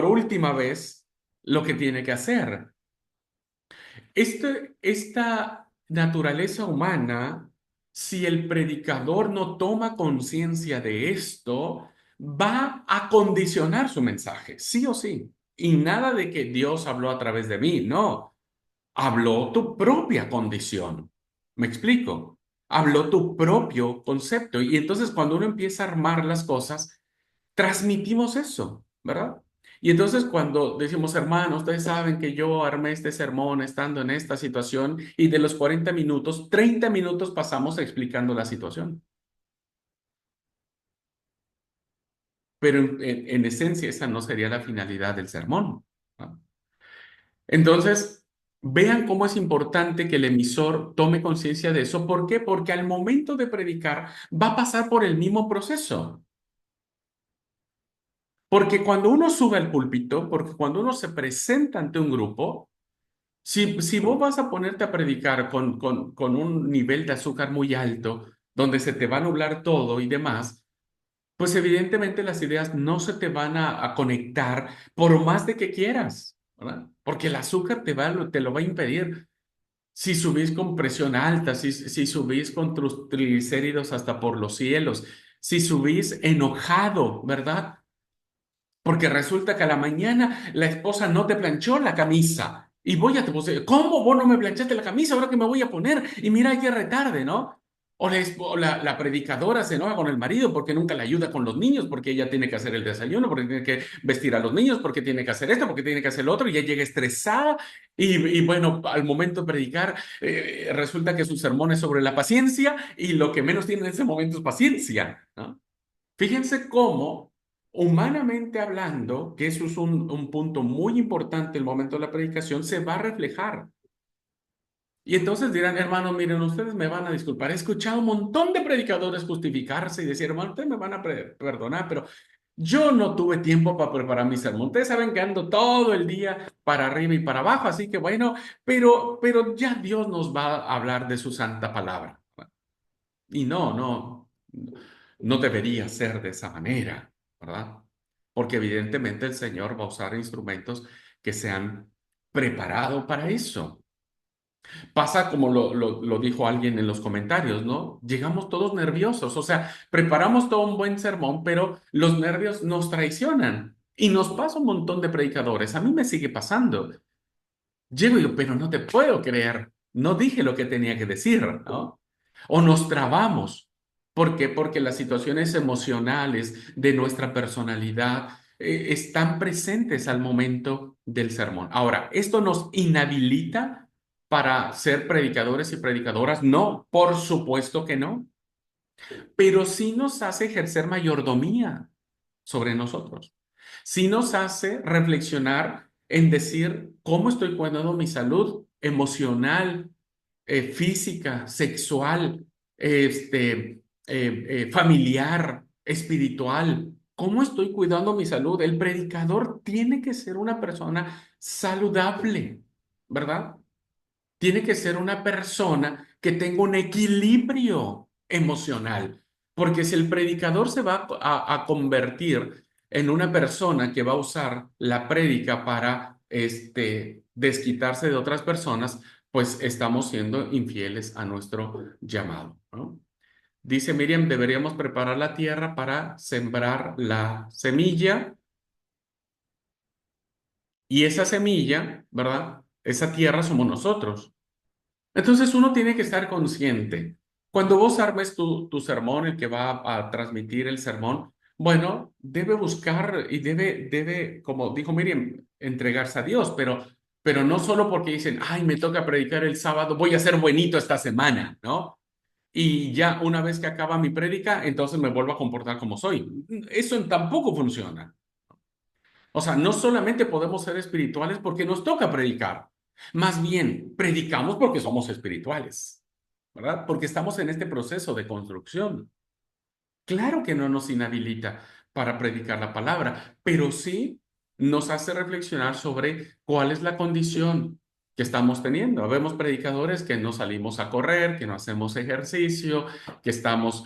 última vez lo que tiene que hacer? Esta naturaleza humana, si el predicador no toma conciencia de esto, va a condicionar su mensaje, sí o sí. Y nada de que Dios habló a través de mí, no. Habló tu propia condición. ¿Me explico? Habló tu propio concepto. Y entonces cuando uno empieza a armar las cosas, transmitimos eso, ¿verdad? Y entonces cuando decimos, hermanos, ustedes saben que yo armé este sermón estando en esta situación y de los 40 minutos, 30 minutos pasamos explicando la situación. Pero en esencia esa no sería la finalidad del sermón, ¿no? Entonces, vean cómo es importante que el emisor tome conciencia de eso. ¿Por qué? Porque al momento de predicar va a pasar por el mismo proceso. Porque cuando uno sube al púlpito, porque cuando uno se presenta ante un grupo, si vos vas a ponerte a predicar con un nivel de azúcar muy alto, donde se te va a nublar todo y demás, pues evidentemente las ideas no se te van a conectar por más de que quieras, ¿verdad? Porque el azúcar te lo va a impedir. Si subís con presión alta, si subís con tus triglicéridos hasta por los cielos, si subís enojado, ¿verdad? Porque resulta que a la mañana la esposa no te planchó la camisa. Y voy a te puse, ¿cómo vos no me planchaste la camisa? Ahora que me voy a poner. Y mira qué retarde, ¿no? O la predicadora se enoja con el marido porque nunca le ayuda con los niños, porque ella tiene que hacer el desayuno, porque tiene que vestir a los niños, porque tiene que hacer esto, porque tiene que hacer lo otro, y ella llega estresada. Y bueno, al momento de predicar, resulta que su sermón es sobre la paciencia y lo que menos tiene en ese momento es paciencia, ¿no? Fíjense cómo, humanamente hablando, que eso es un punto muy importante en el momento de la predicación, se va a reflejar. Y entonces dirán, hermanos, miren, ustedes me van a disculpar. He escuchado un montón de predicadores justificarse y decir, hermano, ustedes me van a perdonar, pero yo no tuve tiempo para preparar mi sermón. Ustedes saben que ando todo el día para arriba y para abajo, así que bueno, pero ya Dios nos va a hablar de su santa palabra. Y no debería ser de esa manera, ¿verdad? Porque evidentemente el Señor va a usar instrumentos que se han preparado para eso. Pasa como lo dijo alguien en los comentarios, ¿no? Llegamos todos nerviosos, o sea, preparamos todo un buen sermón, pero los nervios nos traicionan. Y nos pasa un montón de predicadores, a mí me sigue pasando. Llego y digo, pero no te puedo creer. no dije lo que tenía que decir, ¿no? O nos trabamos. ¿Por qué? Porque las situaciones emocionales de nuestra personalidad están presentes al momento del sermón. Ahora, ¿esto nos inhabilita para ser predicadores y predicadoras? No, por supuesto que no, pero sí nos hace ejercer mayordomía sobre nosotros. Sí nos hace reflexionar en decir, ¿cómo estoy cuidando mi salud emocional, física, sexual, familiar, espiritual? ¿Cómo estoy cuidando mi salud? El predicador tiene que ser una persona saludable, ¿verdad? Tiene que ser una persona que tenga un equilibrio emocional, porque si el predicador se va a convertir en una persona que va a usar la prédica para desquitarse de otras personas, pues estamos siendo infieles a nuestro llamado, ¿no? Dice Miriam, deberíamos preparar la tierra para sembrar la semilla y esa semilla, ¿verdad? Esa tierra somos nosotros. Entonces uno tiene que estar consciente. Cuando vos armes tu sermón, el que va a transmitir el sermón, bueno, debe buscar y debe, como dijo Miriam, entregarse a Dios, pero no solo porque dicen, ay, me toca predicar el sábado, voy a ser buenito esta semana, ¿no? Y ya una vez que acaba mi prédica, entonces me vuelvo a comportar como soy. Eso tampoco funciona. O sea, no solamente podemos ser espirituales porque nos toca predicar, más bien predicamos porque somos espirituales, ¿verdad? Porque estamos en este proceso de construcción. Claro que no nos inhabilita para predicar la palabra, pero sí nos hace reflexionar sobre cuál es la condición que estamos teniendo. Habemos predicadores que no salimos a correr, que no hacemos ejercicio, que estamos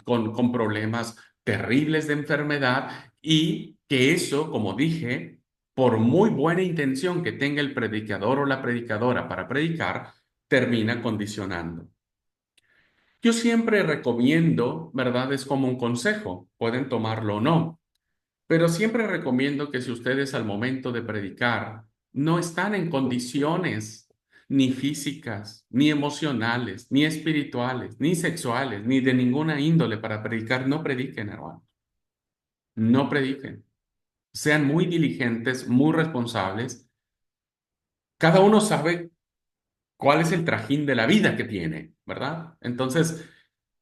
con problemas terribles de enfermedad y que eso, como dije, por muy buena intención que tenga el predicador o la predicadora para predicar, termina condicionando. Yo siempre recomiendo, ¿verdad? Es como un consejo, pueden tomarlo o no, pero siempre recomiendo que si ustedes al momento de predicar no están en condiciones ni físicas, ni emocionales, ni espirituales, ni sexuales, ni de ninguna índole para predicar, no prediquen, hermanos. No prediquen. Sean muy diligentes, muy responsables. Cada uno sabe cuál es el trajín de la vida que tiene, ¿verdad? Entonces,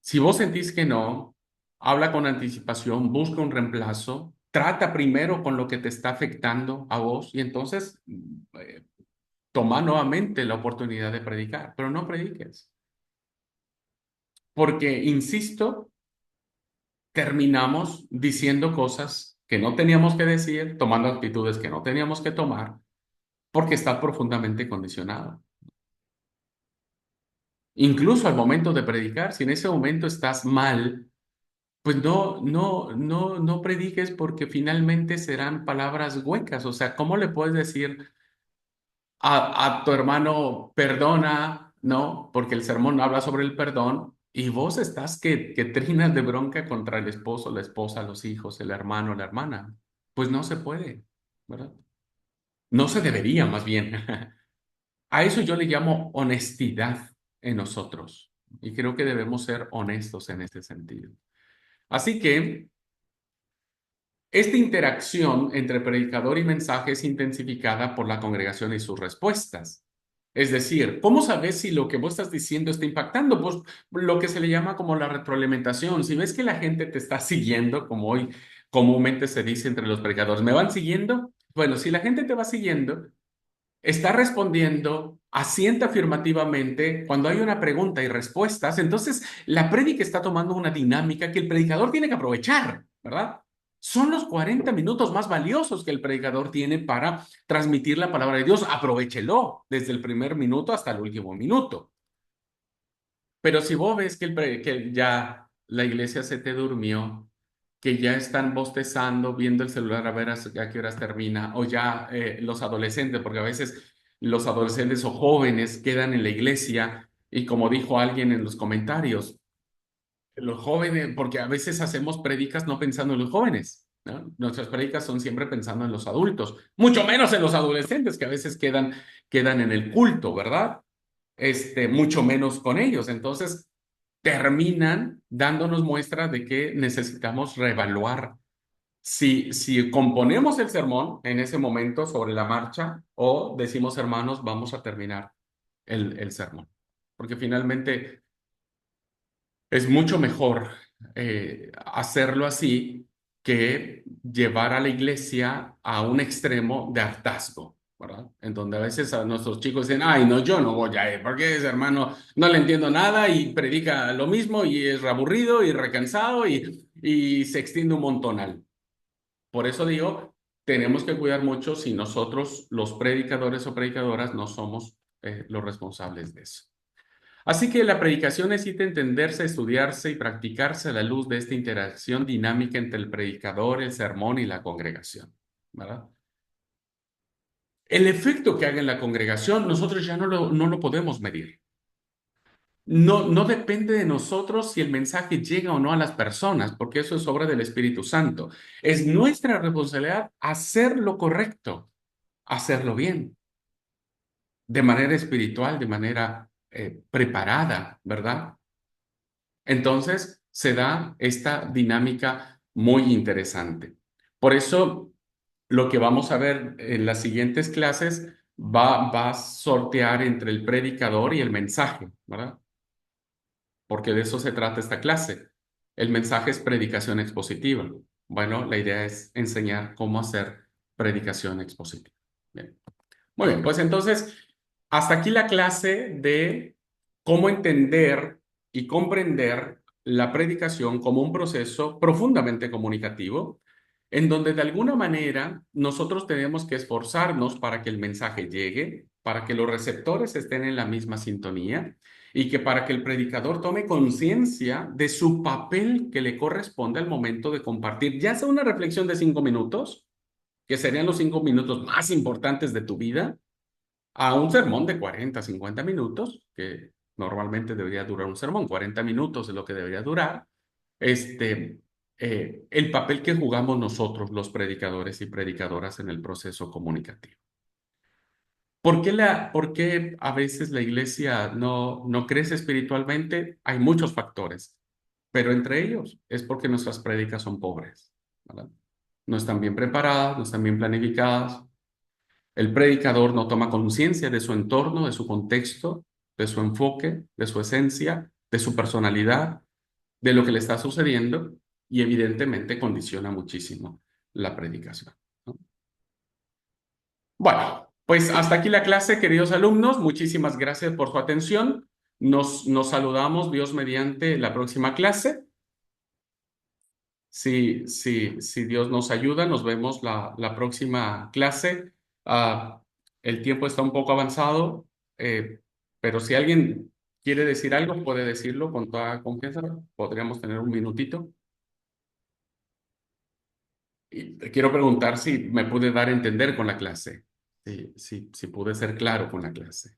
si vos sentís que no, habla con anticipación, busca un reemplazo, trata primero con lo que te está afectando a vos y entonces toma nuevamente la oportunidad de predicar, pero no prediques. Porque, insisto, terminamos diciendo cosas que no teníamos que decir, tomando actitudes que no teníamos que tomar, porque está profundamente condicionado. Incluso al momento de predicar, si en ese momento estás mal, pues no prediques porque finalmente serán palabras huecas. O sea, ¿cómo le puedes decir a tu hermano perdona, no? Porque el sermón habla sobre el perdón y vos estás que trinas de bronca contra el esposo, la esposa, los hijos, el hermano, la hermana. Pues no se puede, ¿verdad? No se debería, más bien. A eso yo le llamo honestidad en nosotros. Y creo que debemos ser honestos en este sentido. Así que esta interacción entre predicador y mensaje es intensificada por la congregación y sus respuestas. Es decir, ¿cómo sabes si lo que vos estás diciendo está impactando? Pues lo que se le llama como la retroalimentación. Si ves que la gente te está siguiendo, como hoy comúnmente se dice entre los predicadores, ¿me van siguiendo? Bueno, si la gente te va siguiendo, está respondiendo, asienta afirmativamente cuando hay una pregunta y respuestas, entonces la prédica está tomando una dinámica que el predicador tiene que aprovechar, ¿verdad? Son los 40 minutos más valiosos que el predicador tiene para transmitir la palabra de Dios. Aprovéchelo desde el primer minuto hasta el último minuto. Pero si vos ves que ya la iglesia se te durmió, que ya están bostezando, viendo el celular a ver a qué horas termina, o ya los adolescentes, porque a veces los adolescentes o jóvenes quedan en la iglesia y como dijo alguien en los comentarios, los jóvenes, porque a veces hacemos prédicas no pensando en los jóvenes, ¿no? Nuestras prédicas son siempre pensando en los adultos, mucho menos en los adolescentes que a veces quedan en el culto, ¿verdad? mucho menos con ellos. Entonces, terminan dándonos muestra de que necesitamos reevaluar si componemos el sermón en ese momento sobre la marcha o decimos, hermanos, vamos a terminar el sermón. Porque finalmente es mucho mejor hacerlo así que llevar a la iglesia a un extremo de hartazgo, ¿verdad? En donde a veces a nuestros chicos dicen, ay, no, yo no voy a ir, porque ese hermano no le entiendo nada y predica lo mismo y es aburrido y recansado y se extiende un montonal. Por eso digo, tenemos que cuidar mucho si nosotros, los predicadores o predicadoras, no somos los responsables de eso. Así que la predicación necesita entenderse, estudiarse y practicarse a la luz de esta interacción dinámica entre el predicador, el sermón y la congregación, ¿verdad? El efecto que haga en la congregación, nosotros ya no lo podemos medir. No depende de nosotros si el mensaje llega o no a las personas, porque eso es obra del Espíritu Santo. Es nuestra responsabilidad hacer lo correcto, hacerlo bien, de manera espiritual, de manera preparada, ¿verdad? Entonces se da esta dinámica muy interesante. Por eso lo que vamos a ver en las siguientes clases va a sortear entre el predicador y el mensaje, ¿verdad? Porque de eso se trata esta clase. El mensaje es predicación expositiva. Bueno, la idea es enseñar cómo hacer predicación expositiva. Bien. Muy bien, pues entonces, hasta aquí la clase de cómo entender y comprender la predicación como un proceso profundamente comunicativo, en donde de alguna manera nosotros tenemos que esforzarnos para que el mensaje llegue, para que los receptores estén en la misma sintonía y que para que el predicador tome conciencia de su papel que le corresponde al momento de compartir, ya sea una reflexión de 5 minutos, que serían los 5 minutos más importantes de tu vida, a un sermón de 40, 50 minutos, que normalmente debería durar un sermón, 40 minutos es lo que debería durar, el papel que jugamos nosotros, los predicadores y predicadoras, en el proceso comunicativo. ¿Por qué a veces la iglesia no crece espiritualmente? Hay muchos factores, pero entre ellos es porque nuestras prédicas son pobres, ¿verdad? No están bien preparadas, no están bien planificadas. El predicador no toma conciencia de su entorno, de su contexto, de su enfoque, de su esencia, de su personalidad, de lo que le está sucediendo y evidentemente condiciona muchísimo la predicación, ¿no? Bueno, pues hasta aquí la clase, queridos alumnos. Muchísimas gracias por su atención. Nos saludamos, Dios mediante, la próxima clase. Si Dios nos ayuda, nos vemos la próxima clase. Ah, el tiempo está un poco avanzado, pero si alguien quiere decir algo, puede decirlo con toda confianza. Podríamos tener un minutito. Y te quiero preguntar si me pude dar a entender con la clase. Si pude ser claro con la clase.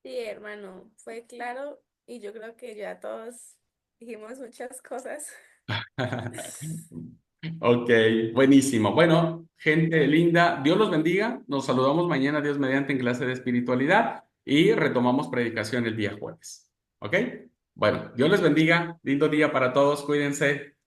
Sí, hermano, fue claro y yo creo que ya todos dijimos muchas cosas. Ok, buenísimo. Bueno, gente linda, Dios los bendiga. Nos saludamos mañana, Dios mediante, en clase de espiritualidad y retomamos predicación el día jueves. ¿Ok? Bueno, Dios les bendiga. Lindo día para todos. Cuídense.